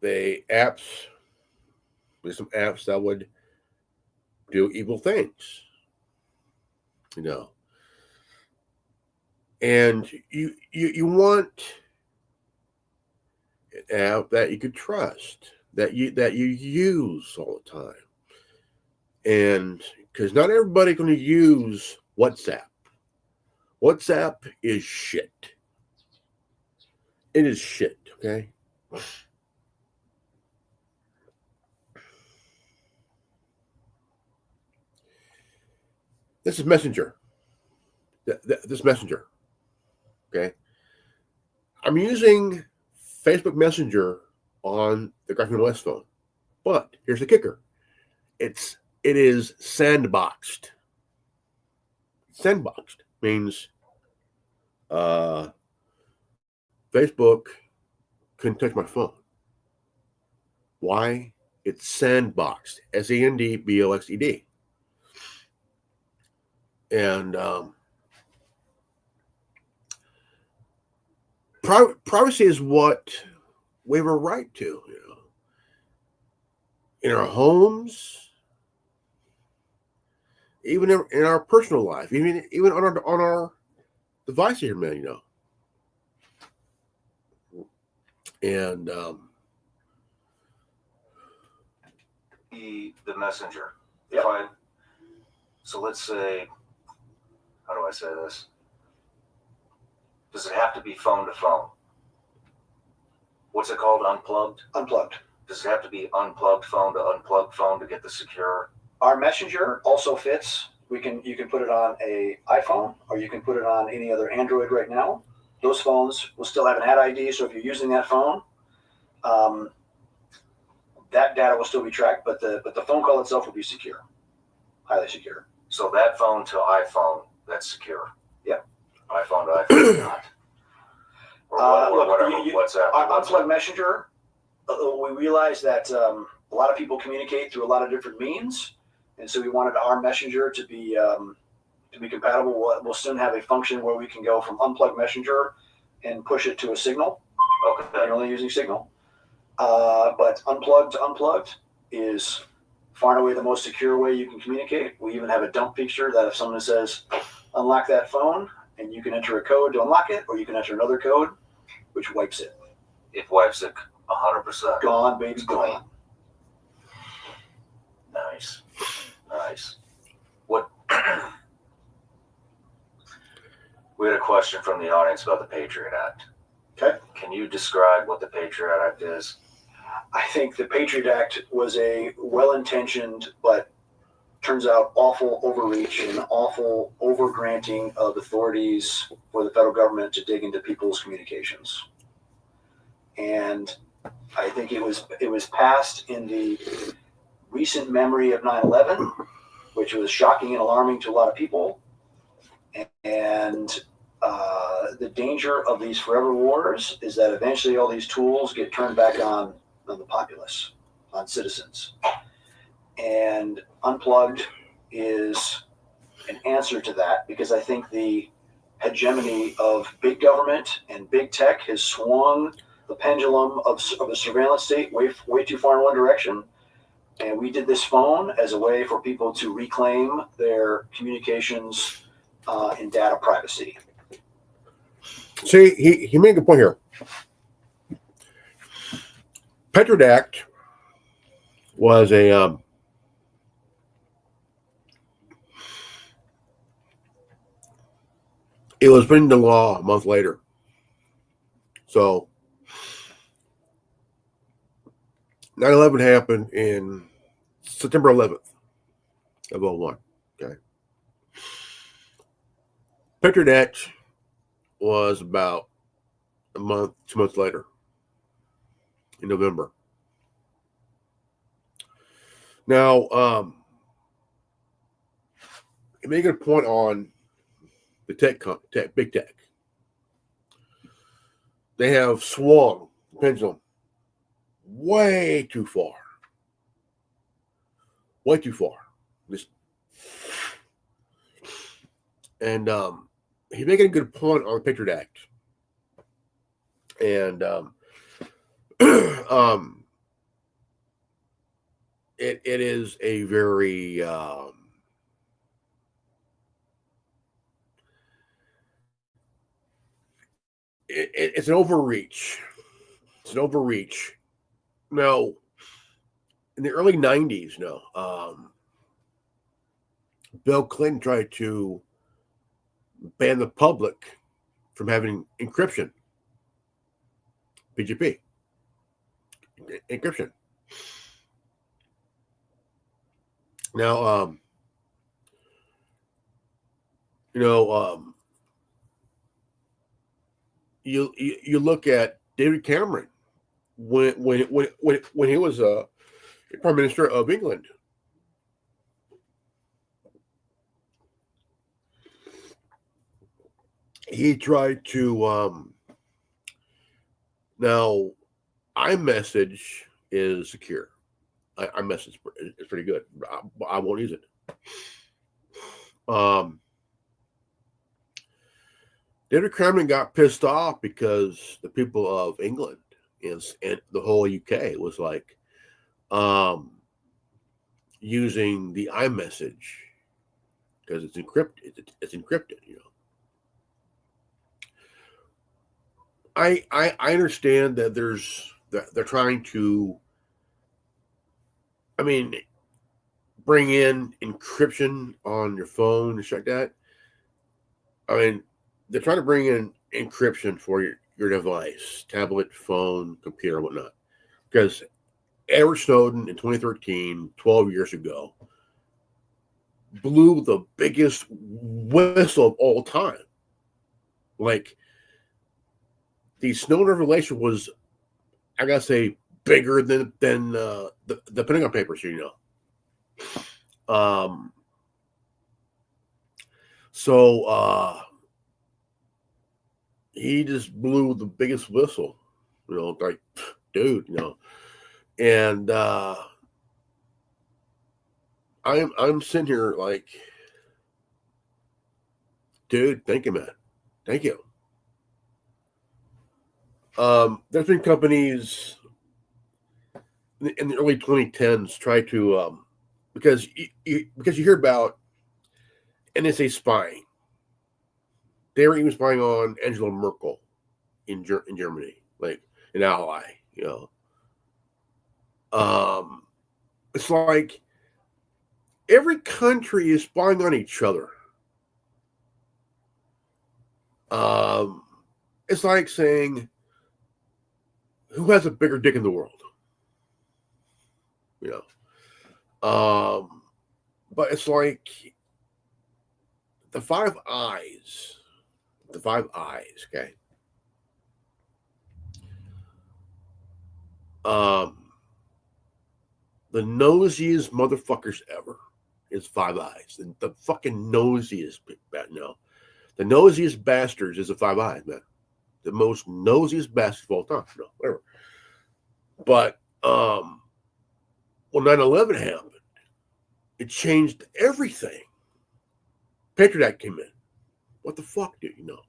Speaker 1: There's some apps that would do evil things, and you want an app that you could trust, that you use all the time, and because not everybody's going to use WhatsApp. WhatsApp is shit. It is shit, okay? This is Messenger. This Messenger, okay? I'm using Facebook Messenger on the Graphene OS phone, but here's the kicker: it is sandboxed. Sandboxed means Facebook couldn't touch my phone. Why? It's sandboxed. SANDBOXED. And privacy is what we have a right to, in our homes, even in our personal life, even on our device here, man, And
Speaker 3: the messenger.
Speaker 2: Yep.
Speaker 3: So let's say, how do I say this? Does it have to be phone to phone? What's it called? Unplugged?
Speaker 2: Unplugged.
Speaker 3: Does it have to be unplugged phone to unplugged phone to get the secure?
Speaker 2: Our messenger also fits. You can put it on a iPhone, or you can put it on any other Android right now. Those phones will still have an ad ID, so if you're using that phone, that data will still be tracked, but the phone call itself will be secure, highly secure.
Speaker 3: So that phone to iPhone, that's secure.
Speaker 2: Yeah.
Speaker 3: iPhone to iPhone, not. Or whatever. WhatsApp.
Speaker 2: Our Unplugged Messenger, we realize that a lot of people communicate through a lot of different means, and so we wanted our messenger to be compatible. We'll soon have a function where we can go from Unplugged Messenger and push it to a Signal.
Speaker 3: Okay.
Speaker 2: You're only using Signal. But unplugged to unplugged is far and away the most secure way you can communicate. We even have a dump feature that if someone says, unlock that phone, and you can enter a code to unlock it, or you can enter another code, which wipes it.
Speaker 3: It wipes it 100%.
Speaker 2: Gone, baby, gone.
Speaker 3: Nice. What? We had a question from the audience about the Patriot Act.
Speaker 2: Okay.
Speaker 3: Can you describe what the Patriot Act is?
Speaker 2: I think the Patriot Act was a well-intentioned, but turns out awful overreach and awful overgranting of authorities for the federal government to dig into people's communications. And I think it was passed in the recent memory of 9/11, which was shocking and alarming to a lot of people. And the danger of these forever wars is that eventually all these tools get turned back on the populace, on citizens. And Unplugged is an answer to that, because I think the hegemony of big government and big tech has swung the pendulum of the surveillance state way too far in one direction. And we did this phone as a way for people to reclaim their communications and data privacy.
Speaker 1: See, he made a good point here. Patriot Act was a it was put into law a month later. So 9/11 happened in September 11th of 2001. Okay. Patriot Act was about a month, 2 months later, in November. Now, you make a point on the big tech. They have swung the pendulum way too far. Way too far. And he's making a good point on the Patriot Act. And it is a very it's an overreach. It's an overreach. Now, in the early 90s, Bill Clinton tried to ban the public from having encryption. PGP. Encryption. Now, you look at David Cameron when he was Prime Minister of England. He tried to now iMessage is secure. iMessage is pretty good. I won't use it. David Cameron got pissed off because the people of England and the whole UK was like using the iMessage because it's encrypted. It's encrypted, I understand that they're trying to, bring in encryption on your phone and shit like that. They're trying to bring in encryption for your device, tablet, phone, computer, whatnot. Because Edward Snowden in 2013, 12 years ago, blew the biggest whistle of all time. Like, the Snowden revelation was, I gotta say, bigger than the Pentagon Papers, So he just blew the biggest whistle, like, dude, and I'm sitting here like, dude, thank you, man, thank you. There's been companies in the early 2010s try to because you hear about NSA spying. They were even spying on Angela Merkel in Germany, like an ally. It's like every country is spying on each other. It's like saying, who has a bigger dick in the world? But it's like the Five Eyes, okay? The nosiest motherfuckers ever is Five Eyes. The fucking nosiest, The nosiest bastards is the Five Eyes, man. The most nosiest bastards of all time. No, whatever. But when 9/11 happened, it changed everything. Patriot Act came in. What the fuck, dude? You know,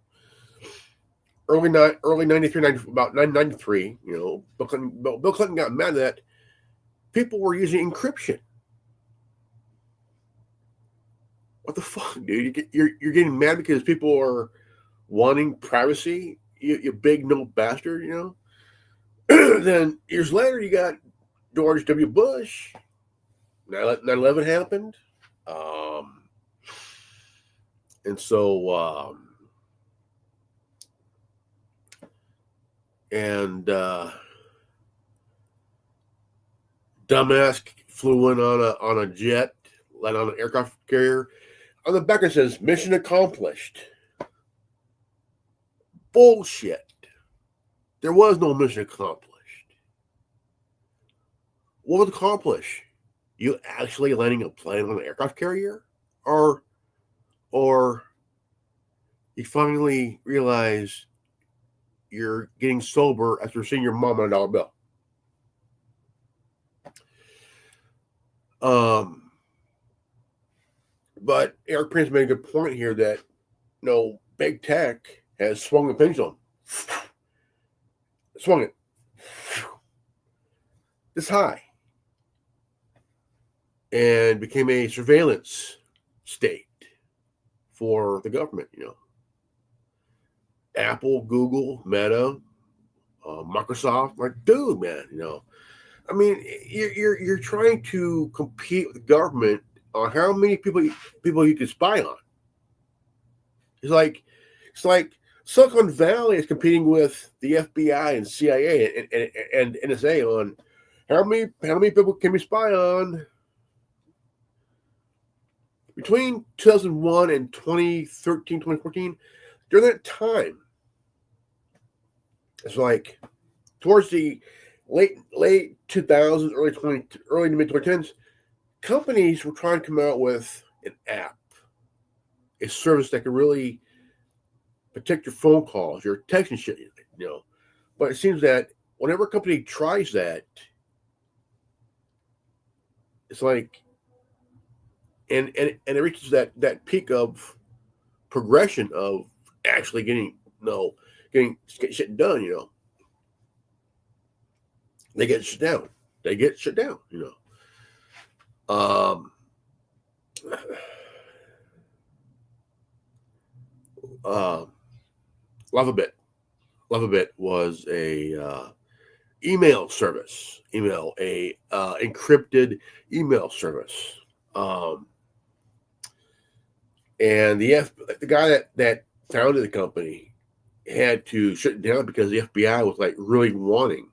Speaker 1: early 93, about 993. You know, Bill Clinton got mad that people were using encryption. What the fuck, dude? You're getting mad because people are wanting privacy. You big no bastard. You know. Then years later, you got George W. Bush. 9/11 happened. And so, dumbass flew in on a jet, landed on an aircraft carrier. On the back it says mission accomplished. Bullshit. There was no mission accomplished. What was accomplished? You actually landing a plane on an aircraft carrier? Or you finally realize you're getting sober after seeing your mom on a dollar bill. But Eric Prince made a good point here that big tech has swung the pendulum. Swung it this high and became a surveillance state for the government, Apple, Google, Meta, Microsoft, like, dude, man, I mean, you're trying to compete with the government on how many people you can spy on. It's like Silicon Valley is competing with the FBI and CIA and NSA on how many people can we spy on. Between 2001 and 2013, 2014, during that time, it's like towards the late 2000s, early to mid 2010s, companies were trying to come out with an app, a service that could really protect your phone calls, your text and shit, But it seems that whenever a company tries that, it's like, and it reaches that peak of progression of actually getting shit done, They get shut down. Lovabit was a email service, encrypted email service. And the guy that founded the company had to shut it down because the FBI was like really wanting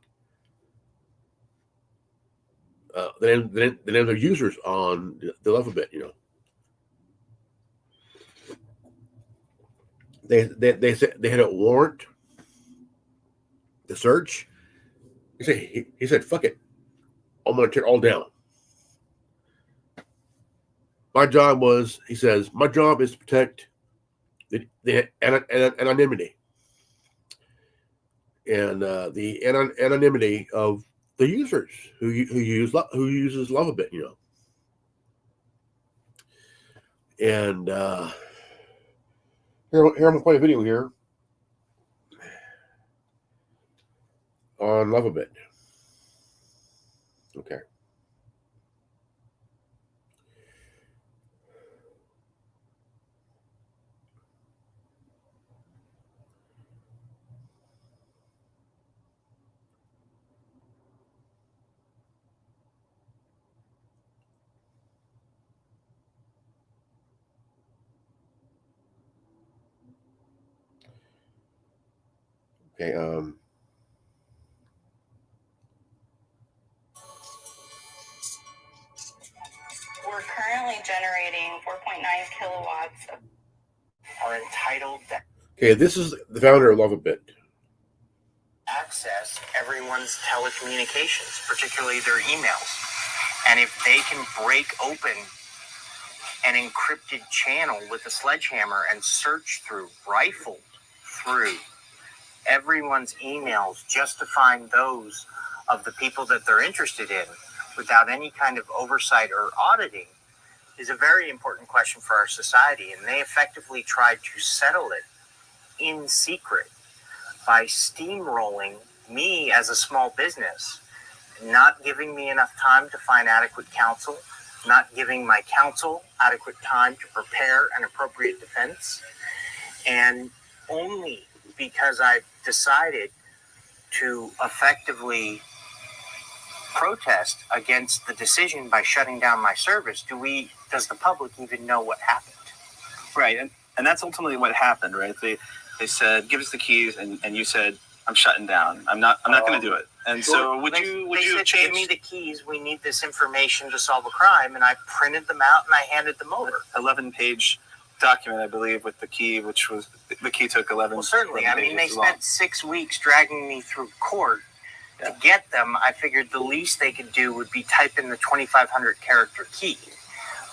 Speaker 1: the names of users on the Lovabit, They said they had a warrant to search. He said, "Fuck it, I'm going to tear it all down." My job is to protect the anonymity and the anonymity of the users who uses Lovabit, And here I'm gonna play a video here on Lovabit. Okay. Okay.
Speaker 9: We're currently generating 4.9 kilowatts. Are entitled to
Speaker 1: Okay, this is the founder of Lovabit.
Speaker 9: access everyone's telecommunications, particularly their emails. And if they can break open
Speaker 10: an encrypted channel with a sledgehammer and rifled through everyone's emails just to find those of the people that they're interested in without any kind of oversight or auditing is a very important question for our society. And they effectively tried to settle it in secret by steamrolling me as a small business, not giving me enough time to find adequate counsel, not giving my counsel adequate time to prepare an appropriate defense, and only because I've decided to effectively protest against the decision by shutting down my service, does the public even know what happened?
Speaker 11: Right, and that's ultimately what happened, right? They said, "Give us the keys," and you said, "I'm shutting down. I'm not going to do it." And so, would you
Speaker 10: said,
Speaker 11: change?
Speaker 10: "Give me the keys. We need this information to solve a crime," and I printed them out and I handed them over.
Speaker 11: 11-page document, I believe, with the key, which was the key took 11.
Speaker 10: Well, certainly. I mean, they spent 6 weeks dragging me through court to get them. I figured the least they could do would be type in the 2,500 character key.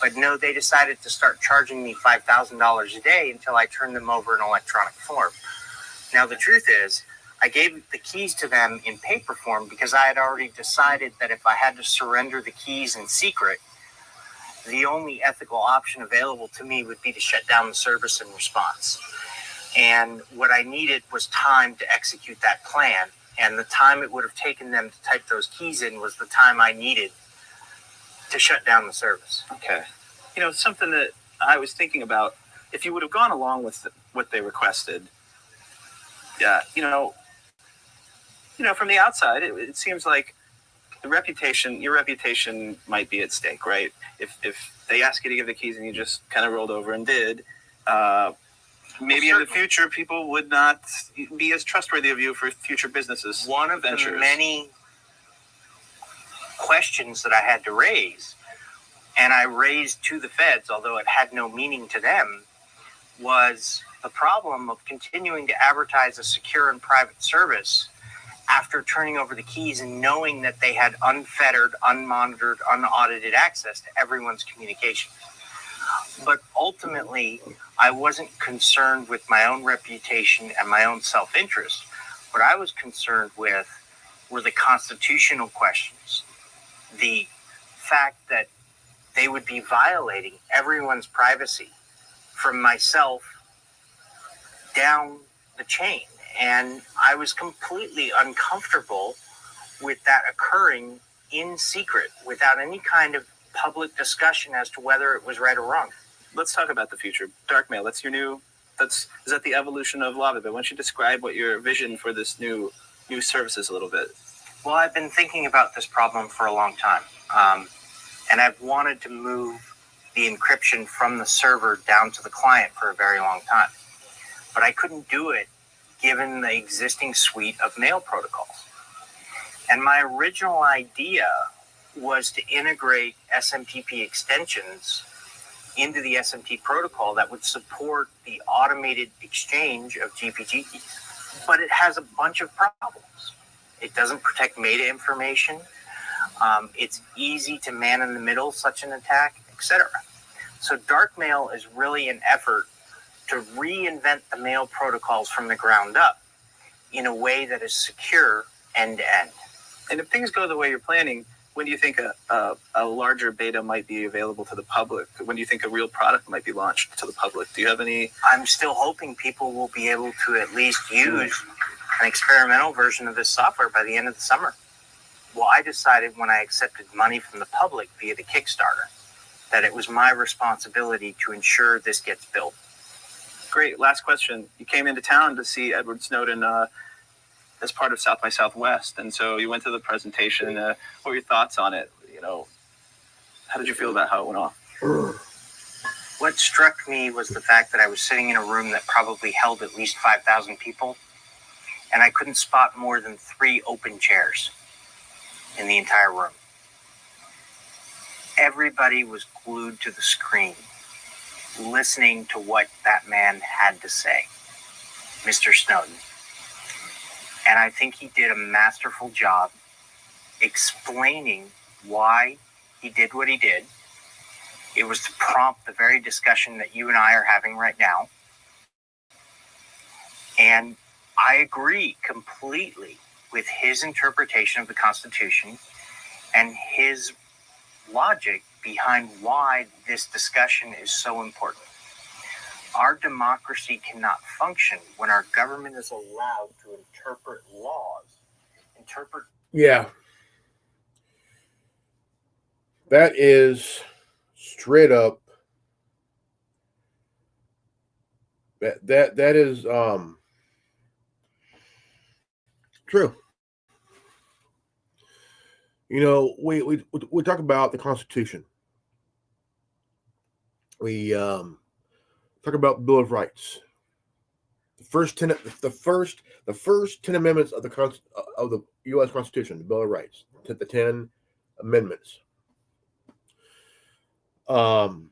Speaker 10: But no, they decided to start charging me $5,000 a day until I turned them over in electronic form. Now, the truth is, I gave the keys to them in paper form because I had already decided that if I had to surrender the keys in secret, the only ethical option available to me would be to shut down the service in response. And what I needed was time to execute that plan. And the time it would have taken them to type those keys in was the time I needed to shut down the service.
Speaker 11: Okay. Something that I was thinking about, if you would have gone along with what they requested, from the outside, it seems like your reputation might be at stake, right? If they ask you to give the keys and you just kind of rolled over and did, maybe in the future people would not be as trustworthy of you for future businesses.
Speaker 10: One of the many questions that I had to raise, and I raised to the feds, although it had no meaning to them, was the problem of continuing to advertise a secure and private service after turning over the keys and knowing that they had unfettered, unmonitored, unaudited access to everyone's communication. But ultimately, I wasn't concerned with my own reputation and my own self-interest. What I was concerned with were the constitutional questions. The fact that they would be violating everyone's privacy from myself down the chain. And I was completely uncomfortable with that occurring in secret without any kind of public discussion as to whether it was right or wrong.
Speaker 11: Let's talk about the future. Dark mail, is that the evolution of Lava? But why don't you describe what your vision for this new service is a little bit?
Speaker 10: Well, I've been thinking about this problem for a long time. And I've wanted to move the encryption from the server down to the client for a very long time. But I couldn't do it given the existing suite of mail protocols. And my original idea was to integrate SMTP extensions into the SMT protocol that would support the automated exchange of GPG keys. But it has a bunch of problems. It doesn't protect meta information. It's easy to man in the middle such an attack, etc. So dark mail is really an effort to reinvent the mail protocols from the ground up in a way that is secure end-to-end.
Speaker 11: And if things go the way you're planning, when do you think a larger beta might be available to the public? When do you think a real product might be launched to the public? Do you have any?
Speaker 10: I'm still hoping people will be able to at least use an experimental version of this software by the end of the summer. Well, I decided when I accepted money from the public via the Kickstarter that it was my responsibility to ensure this gets built.
Speaker 11: Great. Last question. You came into town to see Edward Snowden as part of South by Southwest, and so you went to the presentation. What were your thoughts on it? How did you feel about how it went off?
Speaker 10: What struck me was the fact that I was sitting in a room that probably held at least 5,000 people, and I couldn't spot more than 3 open chairs in the entire room. Everybody was glued to the screen, listening to what that man had to say, Mr. Snowden. And I think he did a masterful job explaining why he did what he did It was to prompt the very discussion that you and I are having right now. And I agree completely with his interpretation of the Constitution and his logic behind why this discussion is so important. Our democracy cannot function when our government is allowed to interpret laws.
Speaker 1: Yeah. That is straight up. That is true. You know, we talk about the Constitution. We talk about the Bill of Rights. The first 10 amendments of the U.S. Constitution, the Bill of Rights, the 10 amendments. I'm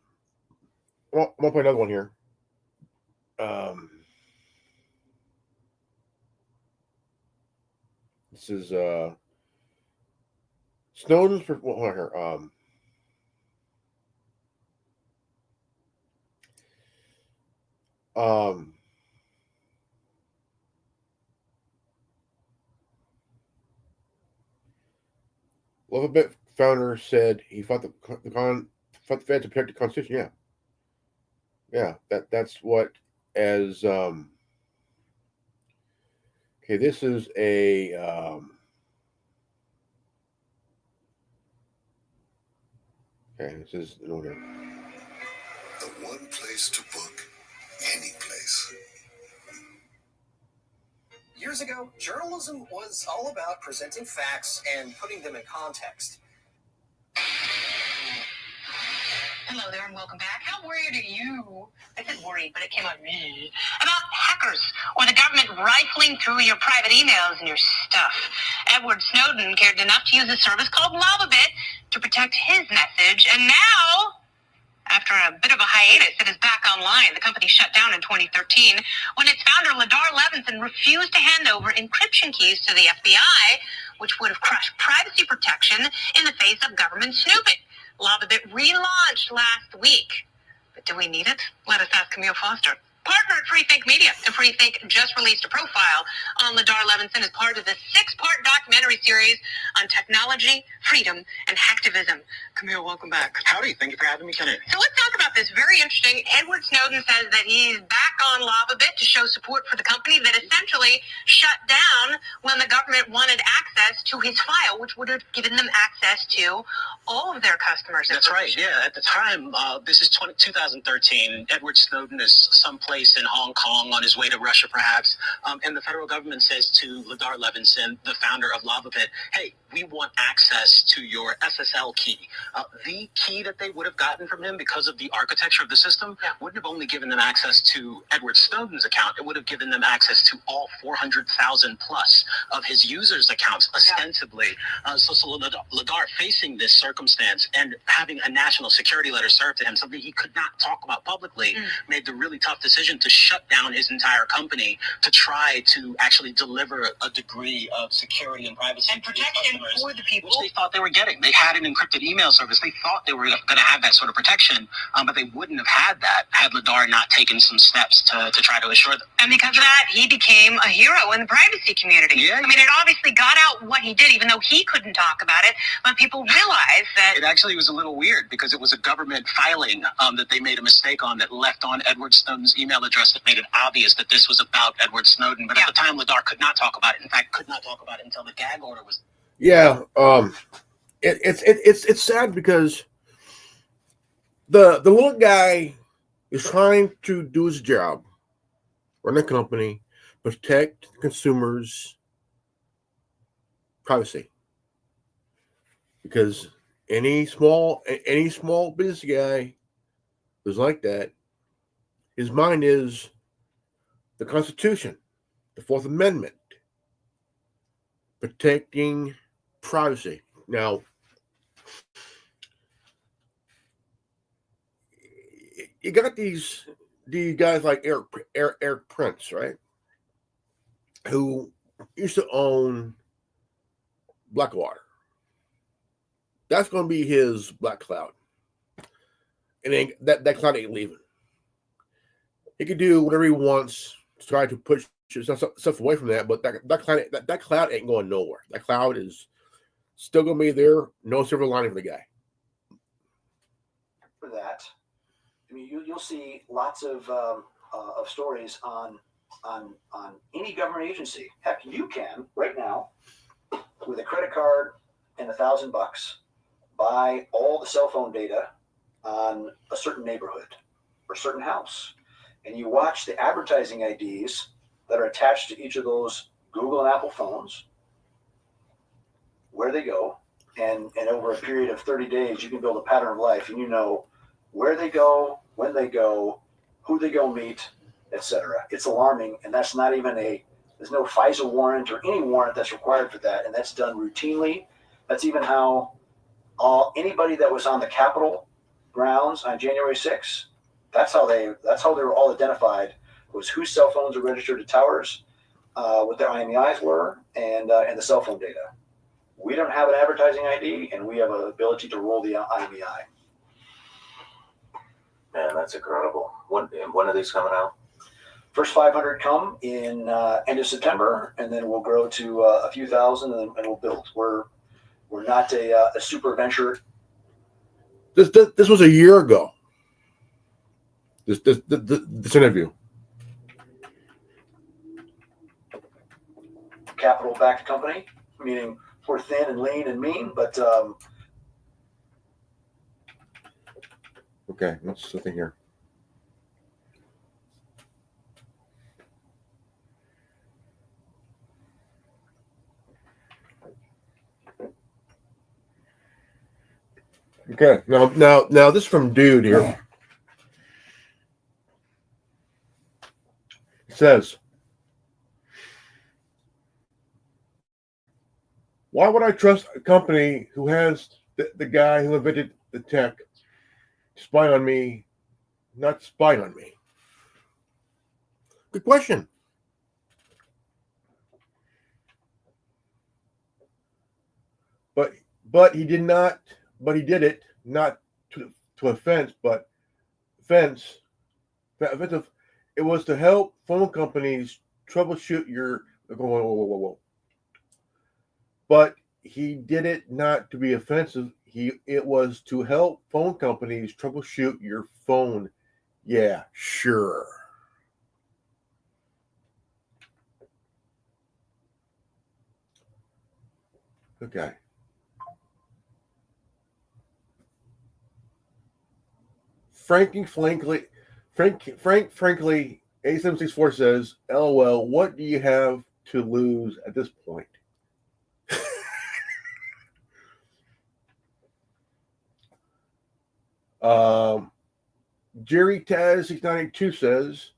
Speaker 1: gonna play another one here. This is Snowden's. Hold on here. Alphabet founder said he fought the Fed to protect the Constitution. Yeah. That's what as okay. This is a okay. This is an order.
Speaker 5: The one place to book any place.
Speaker 12: Years ago, journalism was all about presenting facts and putting them in context.
Speaker 9: Hello there and welcome back. How worried are you? I said worried, but it came out me. About hackers or the government rifling through your private emails and your stuff. Edward Snowden cared enough to use a service called LavaBit to protect his message, and now, after a bit of a hiatus, it is back online. The company shut down in 2013 when its founder, Ladar Levinson, refused to hand over encryption keys to the FBI, which would have crushed privacy protection in the face of government snooping. LavaBit relaunched last week. But do we need it? Let us ask Camille Foster, partner at Freethink Media. And Freethink just released a profile on Ladar Levinson as part of the 6-part documentary series on technology, freedom, and hacktivism. Camille, welcome back.
Speaker 12: Howdy, thank you for having me today.
Speaker 9: So let's talk about this. Very interesting. Edward Snowden says that he's back on LavaBit to show support for the company that essentially shut down when the government wanted access to his file, which would have given them access to all of their customers.
Speaker 12: That's right, yeah. At the time, this is 2013, Edward Snowden is someplace in Hong Kong on his way to Russia, perhaps, and the federal government says to Ladar Levinson, the founder of LavaBit, hey, we want access to your SSL key. The key that they would have gotten from him because of the architecture of the system wouldn't have only given them access to Edward Snowden's account, it would have given them access to all 400,000 plus of his users' accounts, ostensibly. So Ladar, facing this circumstance and having a national security letter served to him, something he could not talk about publicly, made the really tough decision to shut down his entire company to try to actually deliver a degree of security and privacy
Speaker 9: and protection for the people,
Speaker 12: which they thought they were getting. They had an encrypted email service. They thought they were going to have that sort of protection, but they wouldn't have had that had Ladar not taken some steps to try to assure them.
Speaker 9: And because of that, he became a hero in the privacy community.
Speaker 12: Yeah.
Speaker 9: I mean, it obviously got out what he did, even though he couldn't talk about it, but people realized that...
Speaker 12: It actually was a little weird because it was a government filing that they made a mistake on that left on Edward Snowden's email address that made it obvious that this was about Edward Snowden. But at the time, Ladar could not talk about it. In fact, could not talk about it until the gag order was...
Speaker 1: Yeah, it's sad because the little guy is trying to do his job, run a company, protect consumers' privacy. Because any small business guy who's like that, his mind is the Constitution, the Fourth Amendment, protecting privacy. Now, you got these guys like Eric Prince, right? Who used to own Blackwater. That's going to be his black cloud. and that cloud ain't leaving. He could do whatever he wants to try to push stuff away from that, but that cloud ain't going nowhere. That cloud is still going to be there. No silver lining for the guy.
Speaker 2: For that, I mean, you'll see lots of stories on any government agency. Heck, you can right now with a credit card and $1,000 buy all the cell phone data on a certain neighborhood or certain house, and you watch the advertising IDs that are attached to each of those Google and Apple phones, where they go, and over a period of 30 days, you can build a pattern of life, and you know where they go, when they go, who they go meet, etc. It's alarming, and that's not even there's no FISA warrant or any warrant that's required for that, and that's done routinely. That's even how anybody that was on the Capitol grounds on January 6th, that's how they were all identified, was whose cell phones are registered to towers, what their IMEIs were, and the cell phone data. We don't have an advertising ID, and we have an ability to roll the IMEI.
Speaker 3: Man, that's incredible. When are these coming out?
Speaker 2: First 500 come in end of September, and then we'll grow to a few thousand, and we'll build. We're not a super venture.
Speaker 1: This was a year ago. This interview.
Speaker 2: Capital-backed company, meaning we're thin and lean and mean, but
Speaker 1: okay, let's see here. Okay, now this is from Dude here. It says, why would I trust a company who has the guy who invented the tech to spy on me, not spy on me? Good question. But he did not. But he did it not to offense, but offensive. It was to help phone companies troubleshoot your. Whoa. But he did it not to be offensive. It was to help phone companies troubleshoot your phone. Yeah, sure. Okay. Frank frankly, 8764 says, LOL, what do you have to lose at this point? Jerry Taz 692 says,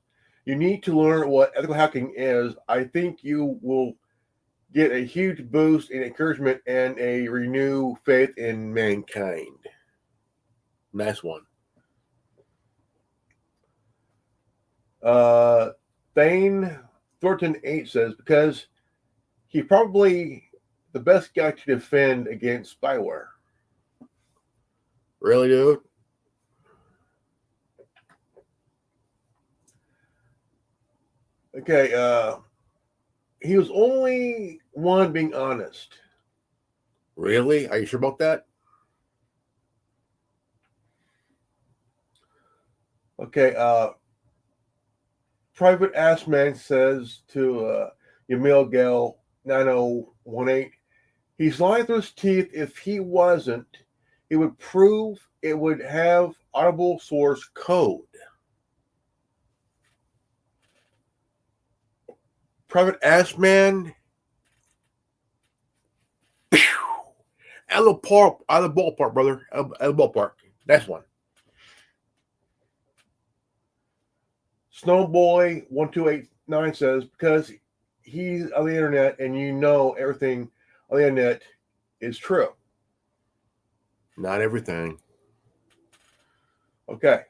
Speaker 1: you need to learn what ethical hacking is. I think you will get a huge boost in encouragement and a renewed faith in mankind. Nice one. Thane Thornton 8 says, because he's probably the best guy to defend against spyware. Really, dude? Okay, he was only one being honest. Really? Are you sure about that? Okay, Private Ass Man says to Yamil Gale 9018, he's lying through his teeth. If he wasn't, it would prove it would have audible source code. Private Ass Man. Out of the ballpark, brother. Out of the ballpark. That's one. Snowboy1289 says, because he's on the internet and you know everything on the internet is true. Not everything. Okay.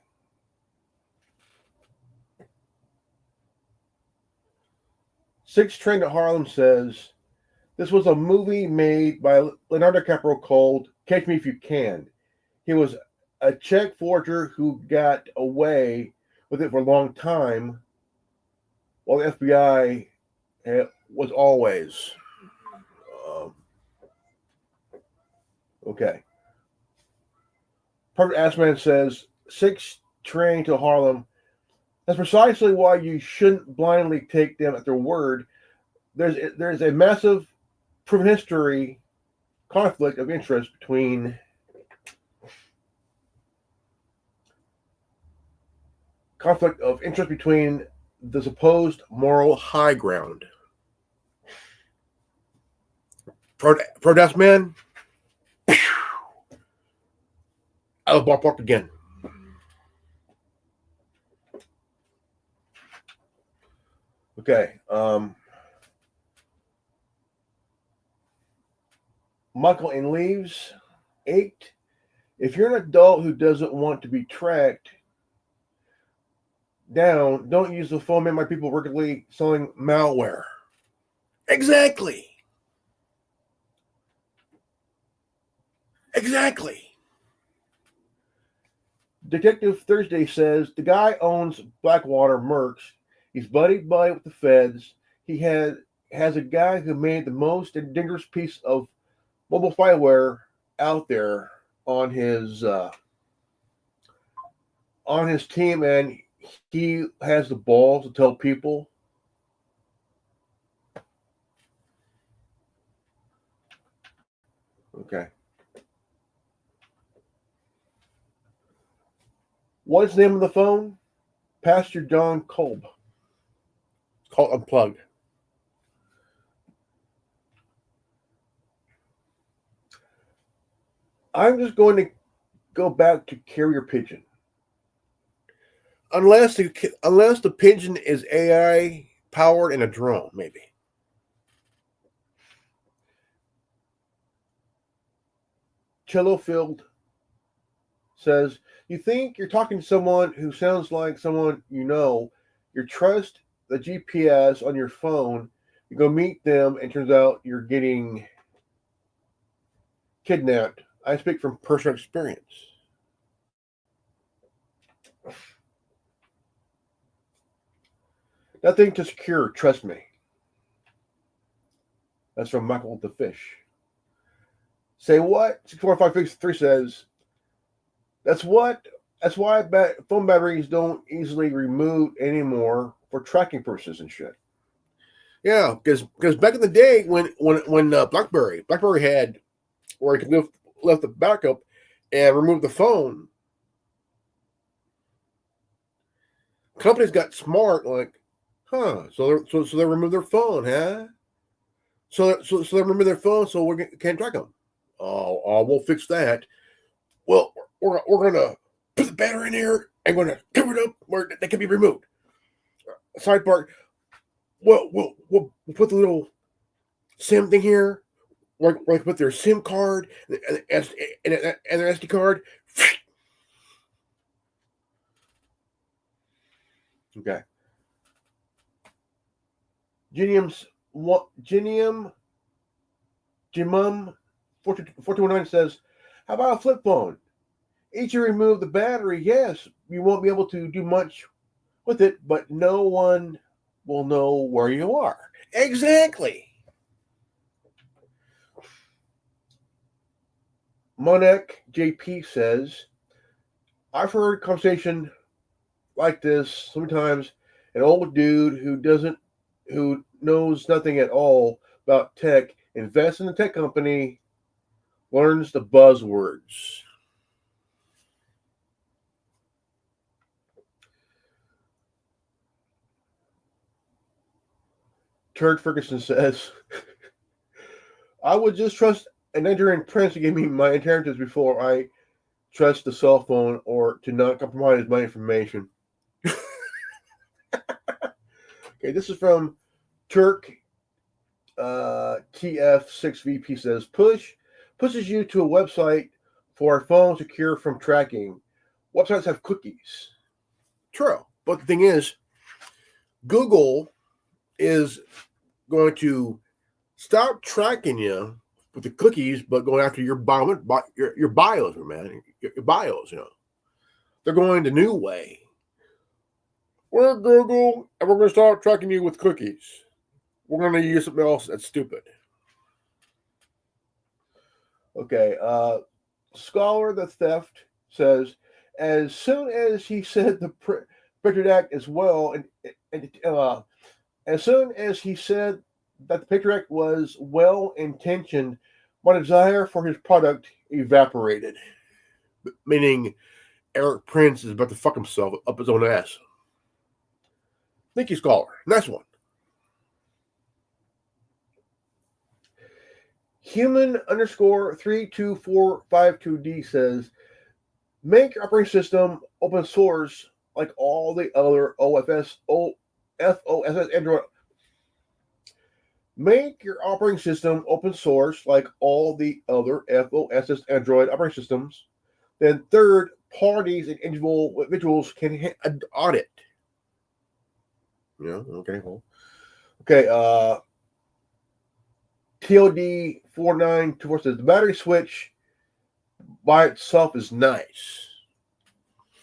Speaker 1: Six Train to Harlem says, this was a movie made by Leonardo DiCaprio called Catch Me If You Can. He was a check forger who got away with it for a long time, while the FBI was always. Okay. Perfect Assman says 6 train to Harlem. That's precisely why you shouldn't blindly take them at their word. There's a massive proven history conflict of interest between the supposed moral high ground. Protest man, I was ballparked again. Okay. Michael and Leaves 8. If you're an adult who doesn't want to be tracked down, don't use the phone made by people regularly selling malware. Exactly. Detective Thursday says the guy owns Blackwater Mercs. He's buddy with the feds. He has a guy who made the most dangerous piece of mobile spyware out there on his team, and he has the balls to tell people. Okay. What's the name of the phone? Pastor John Kolb. It's called Unplugged. I'm just going to go back to carrier pigeon. Unless the pigeon is AI powered and a drone, maybe. Chillowfield says, you think you're talking to someone who sounds like someone you know, you trust the GPS on your phone, you go meet them, and turns out you're getting kidnapped. I speak from personal experience. Nothing to secure, trust me. That's from Michael the Fish. Say what? 64553 says, that's why phone batteries don't easily remove anymore for tracking purposes and shit. Yeah, because back in the day when BlackBerry had where you could lift the backup and remove the phone, companies got smart, like, so they remove their phone, huh? So they remove their phone, so we can't track them. Oh, we'll fix that. Well, we're gonna put the battery in there and we're gonna cover it up where they can be removed. Sidebar. We'll put the little SIM thing here, where they put their SIM card and their SD card. Okay. Genium 4219 says, how about a flip phone? Each you remove the battery, yes, you won't be able to do much with it, but no one will know where you are. Exactly. Monek JP says, I've heard conversation like this sometimes. An old dude who knows nothing at all about tech invests in the tech company, learns the buzzwords. Turd Ferguson says, I would just trust an Nigerian prince to give me my inheritance before I trust the cell phone or to not compromise my information. Okay, this is from Turk TF6VP says, pushes you to a website for a phone secure from tracking. Websites have cookies. True. But the thing is, Google is going to stop tracking you with the cookies, but going after your bios, man, your bios. They're going the new way. We're Google, and we're going to start tracking you with cookies. We're going to use something else that's stupid. Okay, Scholar the Theft says, as soon as he said the Patriot Act as well, as soon as he said that the Patriot Act was well-intentioned, my desire for his product evaporated. Meaning, Eric Prince is about to fuck himself up his own ass. Thank you, Scholar. Nice one. Human_32452D says, make your operating system open source like all the other FOSS Android. Make your operating system open source like all the other FOSS Android operating systems. Then third parties and individuals can audit. Okay. Well. Okay. TOD4924 says the battery switch by itself is nice.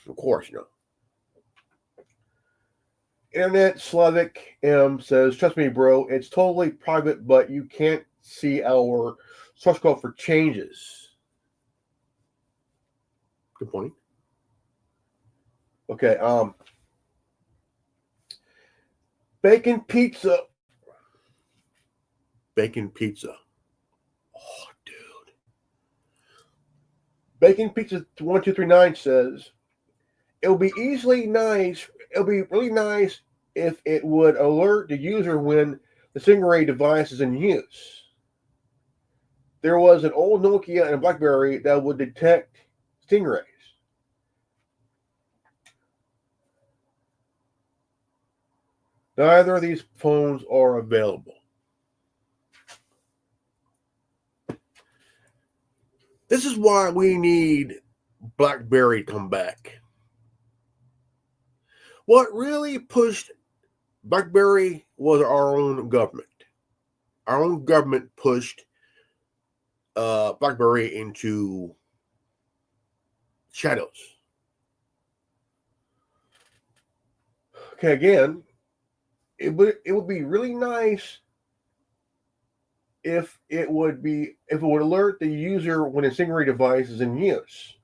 Speaker 1: Of course, Internet Slavic M says, trust me, bro, it's totally private, but you can't see our source code for changes. Good point. Okay, bacon pizza. Bacon pizza. Oh, dude. Bacon pizza 1239 says, it would be really nice if it would alert the user when the Stingray device is in use. There was an old Nokia and a BlackBerry that would detect stingrays. Neither of these phones are available. This is why we need BlackBerry to come back. What really pushed BlackBerry was our own government. Our own government pushed BlackBerry into shadows. Okay, again, it would be really nice if it would alert the user when a Stingray device is in use.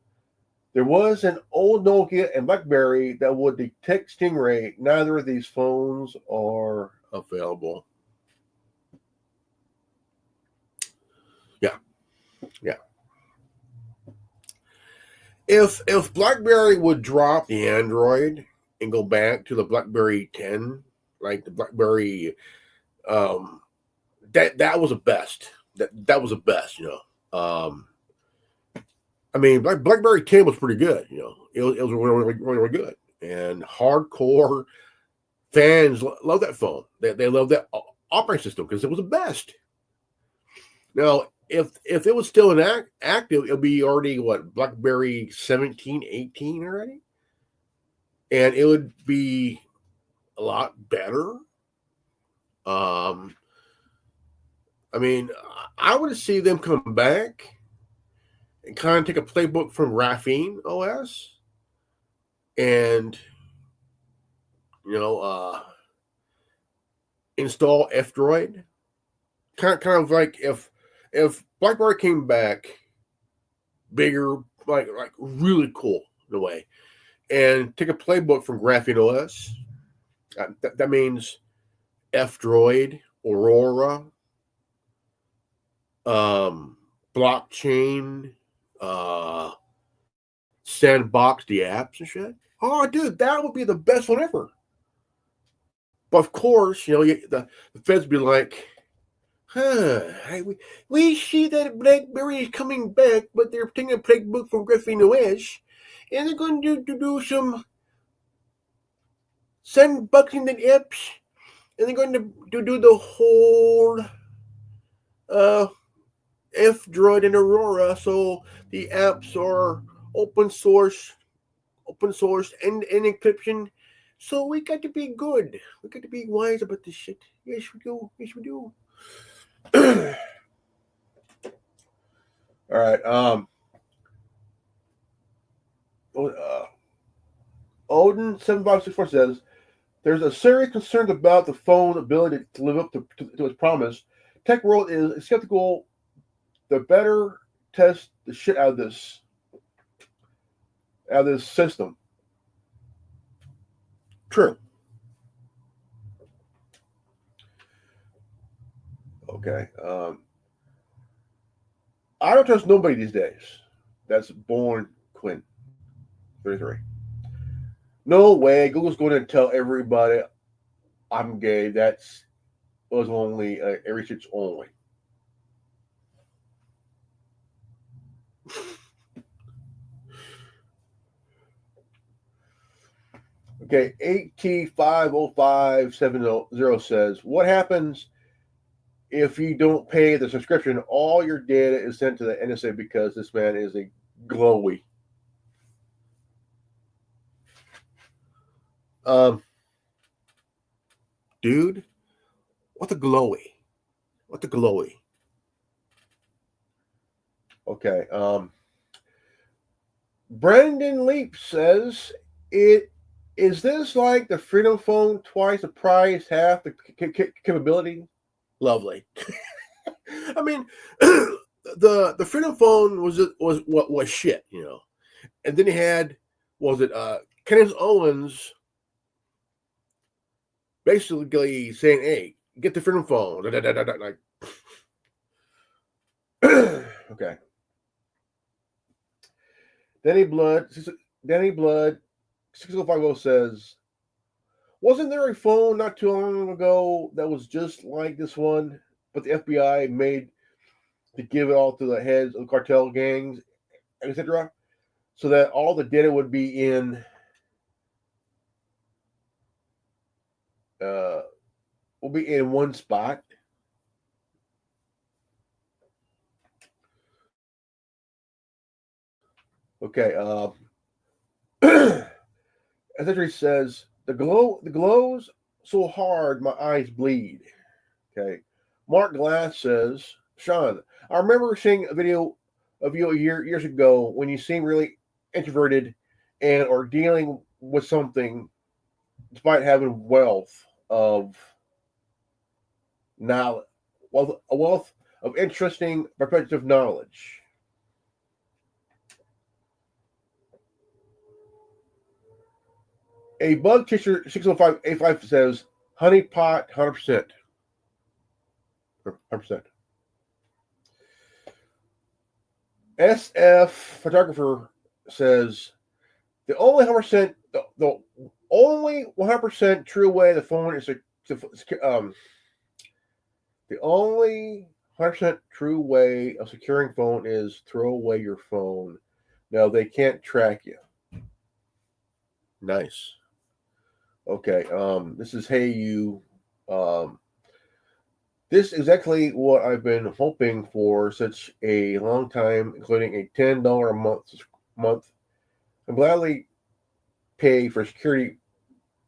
Speaker 1: There was an old Nokia and BlackBerry that would detect Stingray. Neither of these phones are available. Yeah. If BlackBerry would drop the Android and go back to the BlackBerry 10, like the BlackBerry, that was the best. That was the best, I mean, BlackBerry 10 was pretty good, It was really, really good. And hardcore fans love that phone. They love that operating system because it was the best. Now, if it was still active, it'll be already, BlackBerry 17, 18 already? And it would be a lot better. I mean, I would see them come back and kind of take a playbook from Graphene OS and, install F-Droid. Kind of like if BlackBerry came back bigger, like really cool in a way, and take a playbook from Graphene OS. That means F-Droid, Aurora, blockchain, sandbox the apps and shit. Oh, dude, that would be the best one ever. But of course, the feds be like, we see that BlackBerry is coming back, but they're taking a playbook from Graphene OS, and they're going to do some sandboxing the apps, and they're going to do the whole F-Droid and Aurora, so the apps are open source and encryption. So we got to be good. We got to be wise about this shit. Yes, we do. All right. Odin 7564 says there's a serious concern about the phone's ability to live up to its promise. Tech World is skeptical. The better test the shit out of this system. True. Okay. I don't trust nobody these days. That's Born Quinn. 33. No way. Google's going to tell everybody I'm gay. That's was only a research only. Okay, AT505770 says, what happens if you don't pay the subscription? All your data is sent to the NSA because this man is a glowy. Dude, what the glowy? What the glowy? Okay, Brendan Leap says, is this like the Freedom Phone, twice the price, half the capability? Lovely. I mean, the Freedom Phone was shit, you know. And then he had, Kenneth Owens basically saying, "Hey, get the Freedom Phone." Like, okay. Danny Blood 6050 says, wasn't there a phone not too long ago that was just like this one, but the FBI made to give it all to the heads of cartel gangs, etc., so that all the data would be in one spot? Okay. As says, the glows so hard my eyes bleed. Okay. Mark Glass says, Sean, I remember seeing a video of you years ago when you seemed really introverted and or dealing with something despite having a wealth of interesting perspective knowledge. A bug chaser 60585 says, honey pot 100%. 100%. SF photographer says, the only 100% the only 100% true way the phone is the only 100% true way of securing phone is throw away your phone. No, they can't track you. Nice. Okay, this is Hey You. This is exactly what I've been hoping for such a long time, including a $10 a month. I'm gladly pay for security.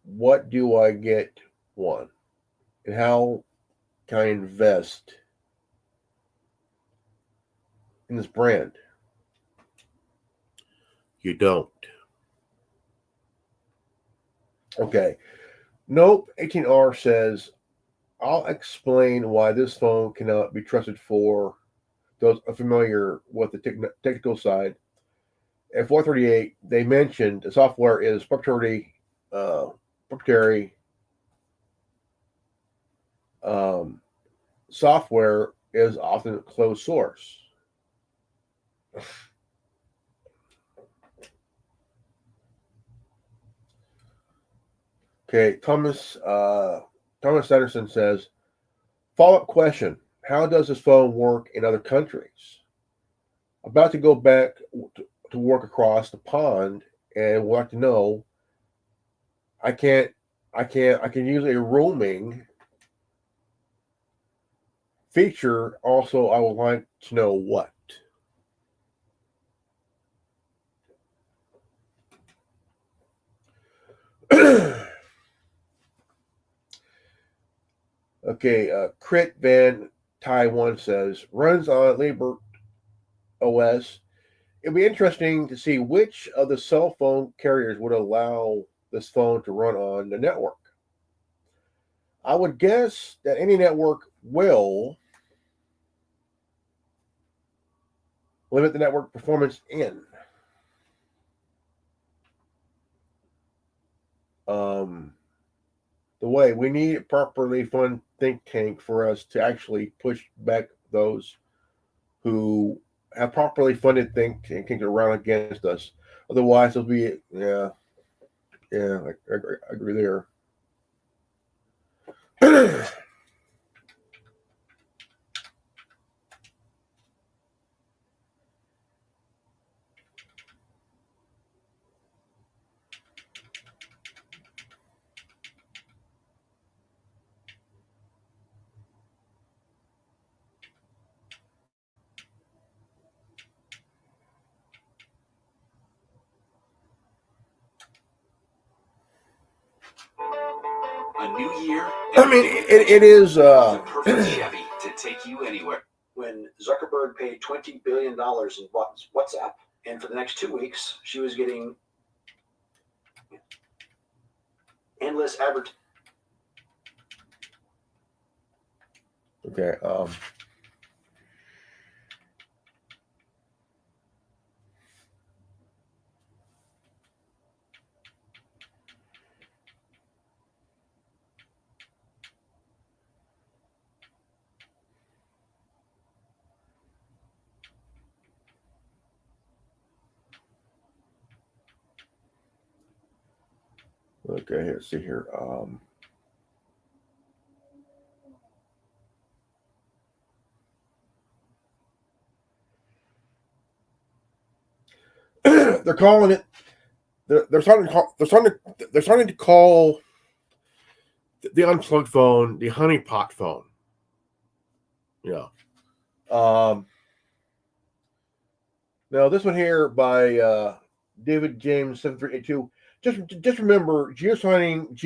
Speaker 1: What do I get one? And how can I invest in this brand? You don't. Okay. Nope. 18R says, I'll explain why this phone cannot be trusted for those unfamiliar with the technical side. At 438, they mentioned the software is proprietary. Software is often closed source. Okay, Thomas Anderson says, follow-up question: how does this phone work in other countries? About to go back to work across the pond, and would like to know. I can use a roaming feature. Also, I would like to know what. Okay, Crit Van Taiwan says, runs on OS. It'd be interesting to see which of the cell phone carriers would allow this phone to run on the network. I would guess that any network will limit the network performance in. The way we need a properly funded think tank for us to actually push back those who have properly funded think tanks around against us. Otherwise, it'll be I agree there.
Speaker 7: A new year.
Speaker 1: I mean, it is
Speaker 7: the perfect Chevy to take you anywhere.
Speaker 2: When Zuckerberg paid $20 billion in WhatsApp, and for the next 2 weeks, she was getting endless advertising.
Speaker 1: okay. Okay, let's see here. They're calling it. They're starting to call. They're starting to call the unplugged phone the honeypot phone. Yeah. Now this one here by David James 7382. Just remember, geosigning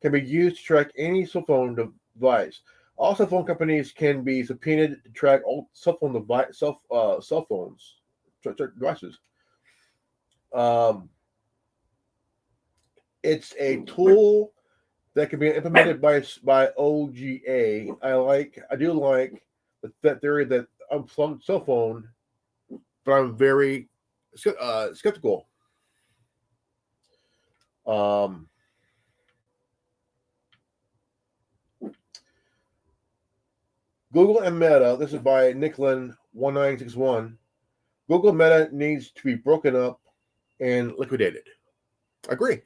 Speaker 1: can be used to track any cell phone device. All cell phone companies can be subpoenaed to track all cell phone cell phones devices. It's a tool that can be implemented by OGA. I do like that theory that unplugged cell phone, but I'm very skeptical. Google and Meta. This is by Nicklin 1961. Google Meta needs to be broken up and liquidated. Agree.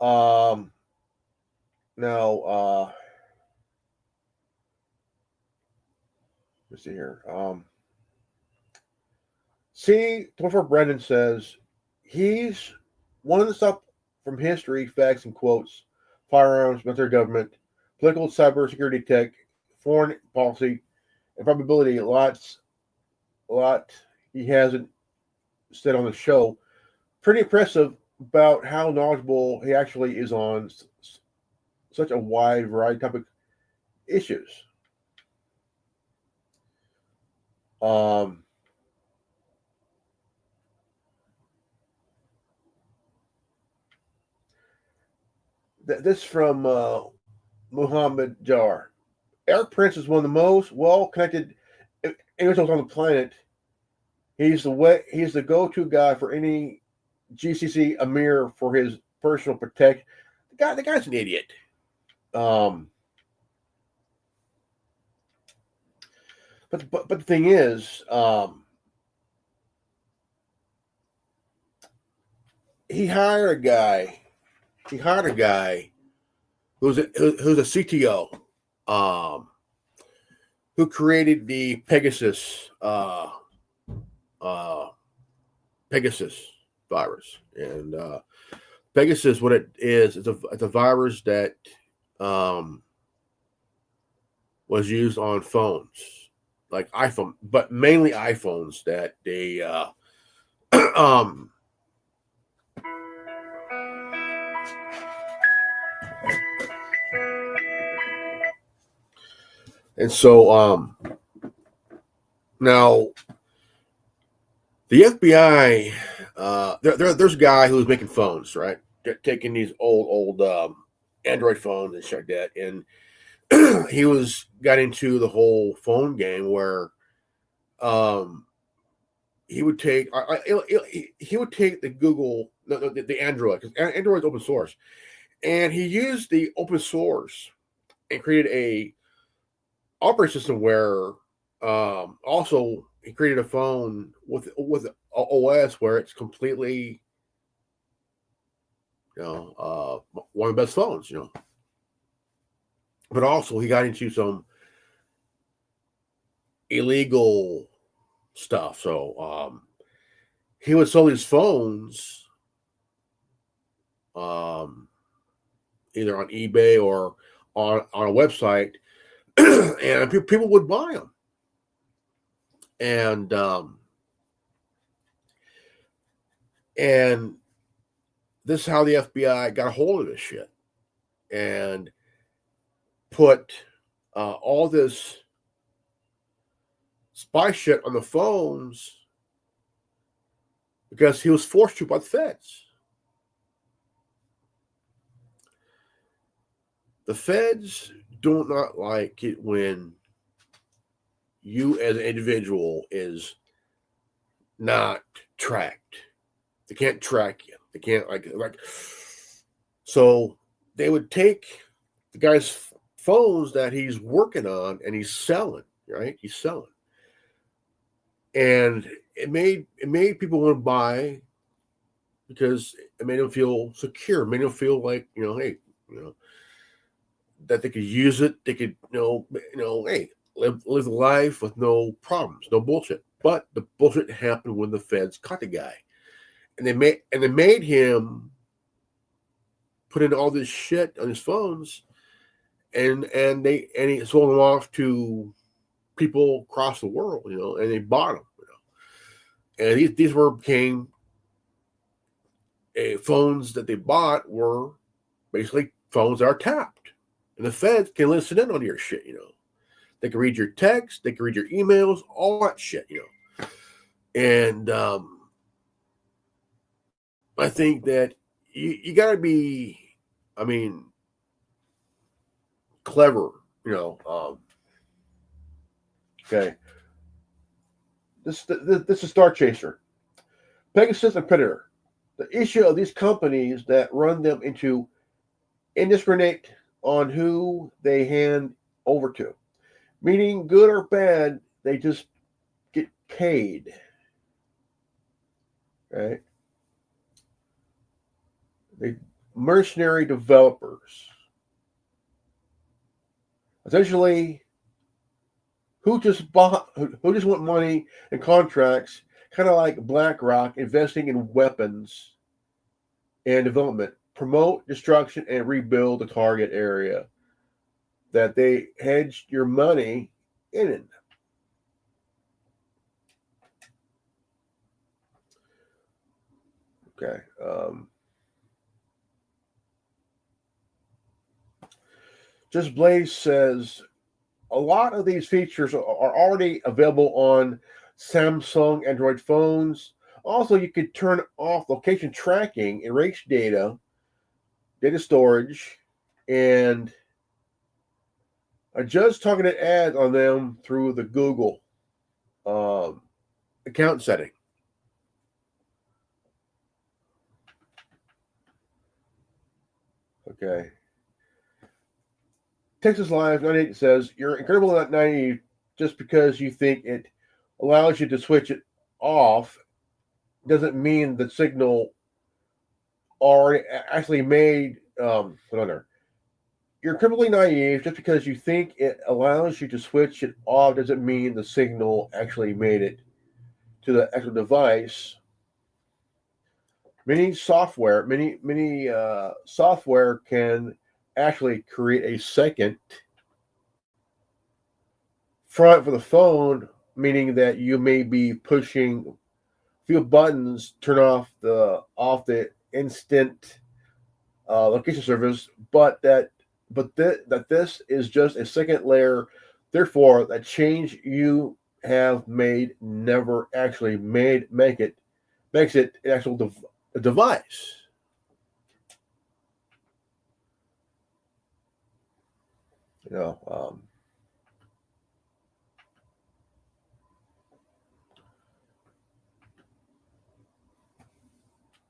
Speaker 1: Now, let's see here. C24 Brendan says he's one stop from history, facts, and quotes, firearms, military government, political cybersecurity tech, foreign policy, and probability. A lot he hasn't said on the show. Pretty impressive about how knowledgeable he actually is on such a wide variety of topic issues. This from Muhammad Jar. Eric Prince is one of the most well-connected individuals on the planet. He's the go-to guy for any GCC Amir for his personal protect. The guy's an idiot. But the thing is, he hired a guy who's a CTO, who created the Pegasus virus. And Pegasus, what it is, it's a virus that was used on phones, like iPhone, but mainly iPhones that they and so Now, the FBI, there's a guy who was making phones, right? Taking these old Android phones and shit like that, and he got into the whole phone game where he would take he would take the Google the Android, because Android is open source, and he used the open source and created a operating system where also he created a phone with OS where it's completely one of the best phones, but also he got into some illegal stuff. So he would sell these phones either on eBay or on a website, and people would buy them. And this is how the FBI got a hold of this shit and put all this spy shit on the phones because he was forced to by the feds. The feds do not like it when you as an individual is not tracked. They can't track you. They can't like. So they would take the guy's phones that he's working on and he's selling, right? He's selling. And it made people want to buy because it made them feel secure. It made them feel like, hey, that they could use it. They could, hey, live life with no problems, no bullshit. But the bullshit happened when the feds caught the guy, and they made him put in all this shit on his phones, and he sold them off to people across the world, and they bought them, and these became phones that they bought were basically phones that are tapped, and the feds can listen in on your shit, They can read your text, they can read your emails, all that shit, And I think that you got to be, clever, okay. This is Star Chaser. Pegasus and Predator. The issue of these companies that run them into indiscriminate on who they hand over to. Meaning good or bad, they just get paid. Right? The mercenary developers. Essentially, who just want money and contracts, kind of like BlackRock investing in weapons and development, promote destruction and rebuild the target area that they hedged your money in. Okay. Just Blaze says a lot of these features are already available on Samsung Android phones. Also, you could turn off location tracking, erase data storage, and adjust targeted ads on them through the Google account setting. Okay. Texas Live 98 says, you're incredible at 90 just because you think it allows you to switch it off doesn't mean the signal already actually made You're criminally naive just because you think it allows you to switch it off doesn't mean the signal actually made it to the actual device. Many software can actually create a second front for the phone, meaning that you may be pushing a few buttons, turn off the instant location service, but that this is just a second layer. Therefore, that change you have made never actually makes it an actual device. You know,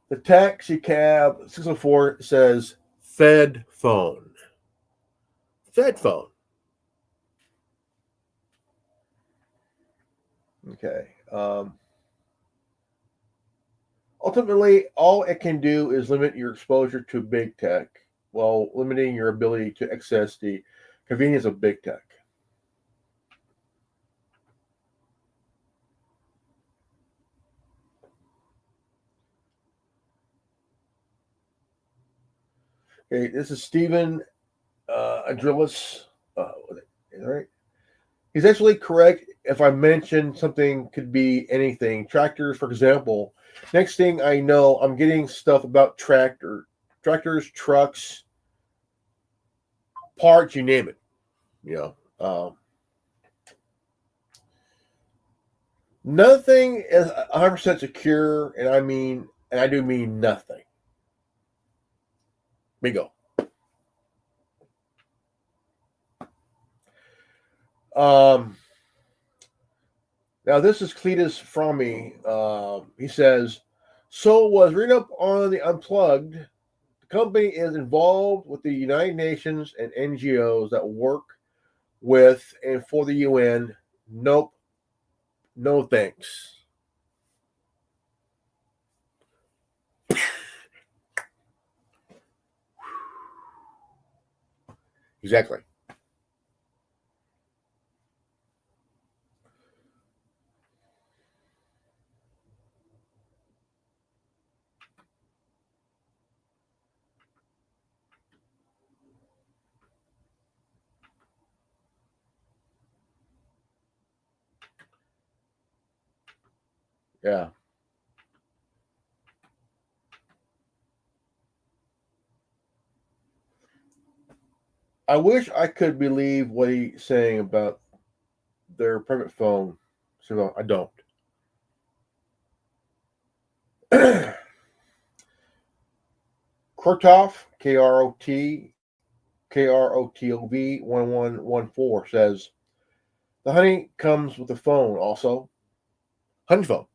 Speaker 1: the taxi cab 604 says Fed phone. Fed phone. Okay. Ultimately, all it can do is limit your exposure to big tech while limiting your ability to access the convenience of big tech. Okay, this is Stephen Adrillis. All right. He's actually correct if I mention something could be anything. Tractors, for example. Next thing I know, I'm getting stuff about tractors, trucks, parts, you name it. You know, nothing is 100% secure, and I do mean nothing. Bingo. Now this is Cletus from me. He says, "So was reading up on the Unplugged. The company is involved with the United Nations and NGOs that work with and for the UN. Nope, no thanks." Exactly. Yeah. I wish I could believe what he's saying about their private phone. So I don't. Krotov, Krotov 1114 says, "The honey comes with the phone also. Honey phone."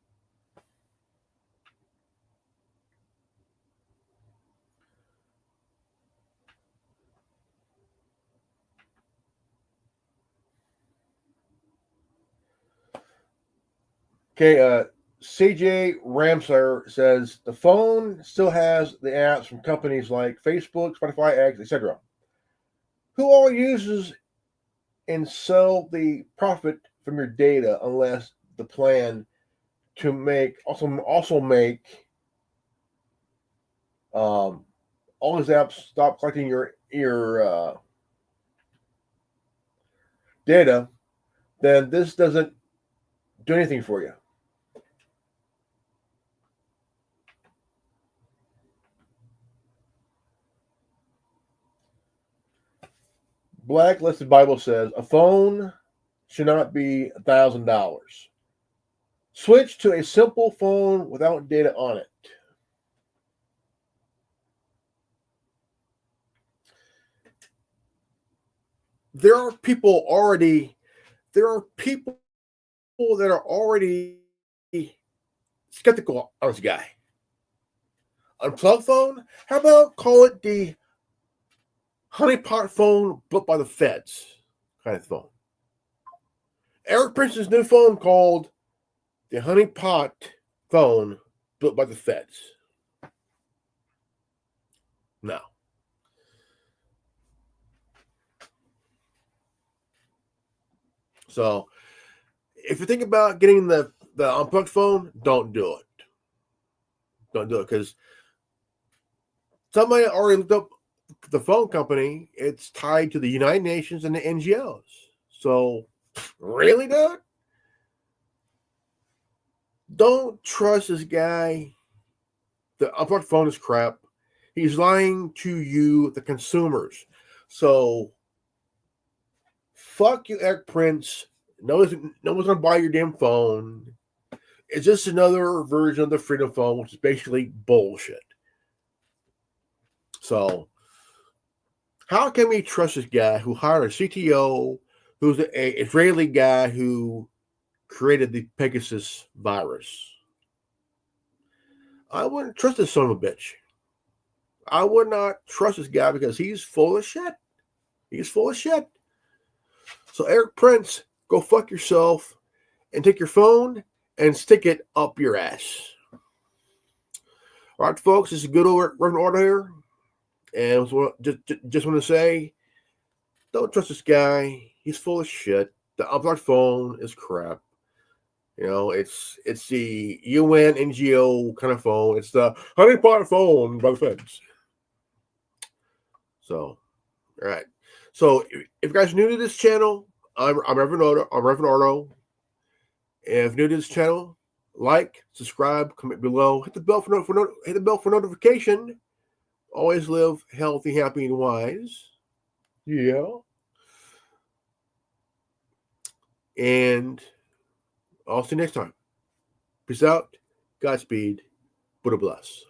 Speaker 1: Okay, CJ Ramsar says, "The phone still has the apps from companies like Facebook, Spotify, X, etc. Who all uses and sell the profit from your data unless the plan to make also make all these apps stop collecting your data, then this doesn't do anything for you." Blacklisted Bible says a phone should not be $1,000. Switch to a simple phone without data on it. There are people that are already skeptical of this guy. Unplugged phone? How about call it the honeypot phone built by the feds kind of phone? Eric Prince's new phone called the honeypot phone built by the feds. No. So if you think about getting the unplugged phone, don't do it. Don't do it because somebody already looked up the phone company. It's tied to the United Nations and the NGOs. So really, dude? Don't trust this guy. The unplugged phone is crap. He's lying to you, the consumers. So fuck you, Eric Prince. No one's gonna buy your damn phone. It's just another version of the Freedom Phone, which is basically bullshit. So, how can we trust this guy who hired a CTO who's an Israeli guy who created the Pegasus virus? I wouldn't trust this son of a bitch. I would not trust this guy because he's full of shit. He's full of shit. So, Eric Prince, go fuck yourself and take your phone and stick it up your ass. All right, folks, this is good old Reverend Order here. And just want to say, don't trust this guy. He's full of shit. The Unplugged phone is crap. You know, it's the UN NGO kind of phone. It's the honeypot phone by the feds. So, all right. So, if you guys are new to this channel, I'm Reverend Ordo. And if you're new to this channel, like, subscribe, comment below, hit the bell for notification. Always live healthy, happy, and wise. Yeah. And I'll see you next time. Peace out. Godspeed. Buddha bless.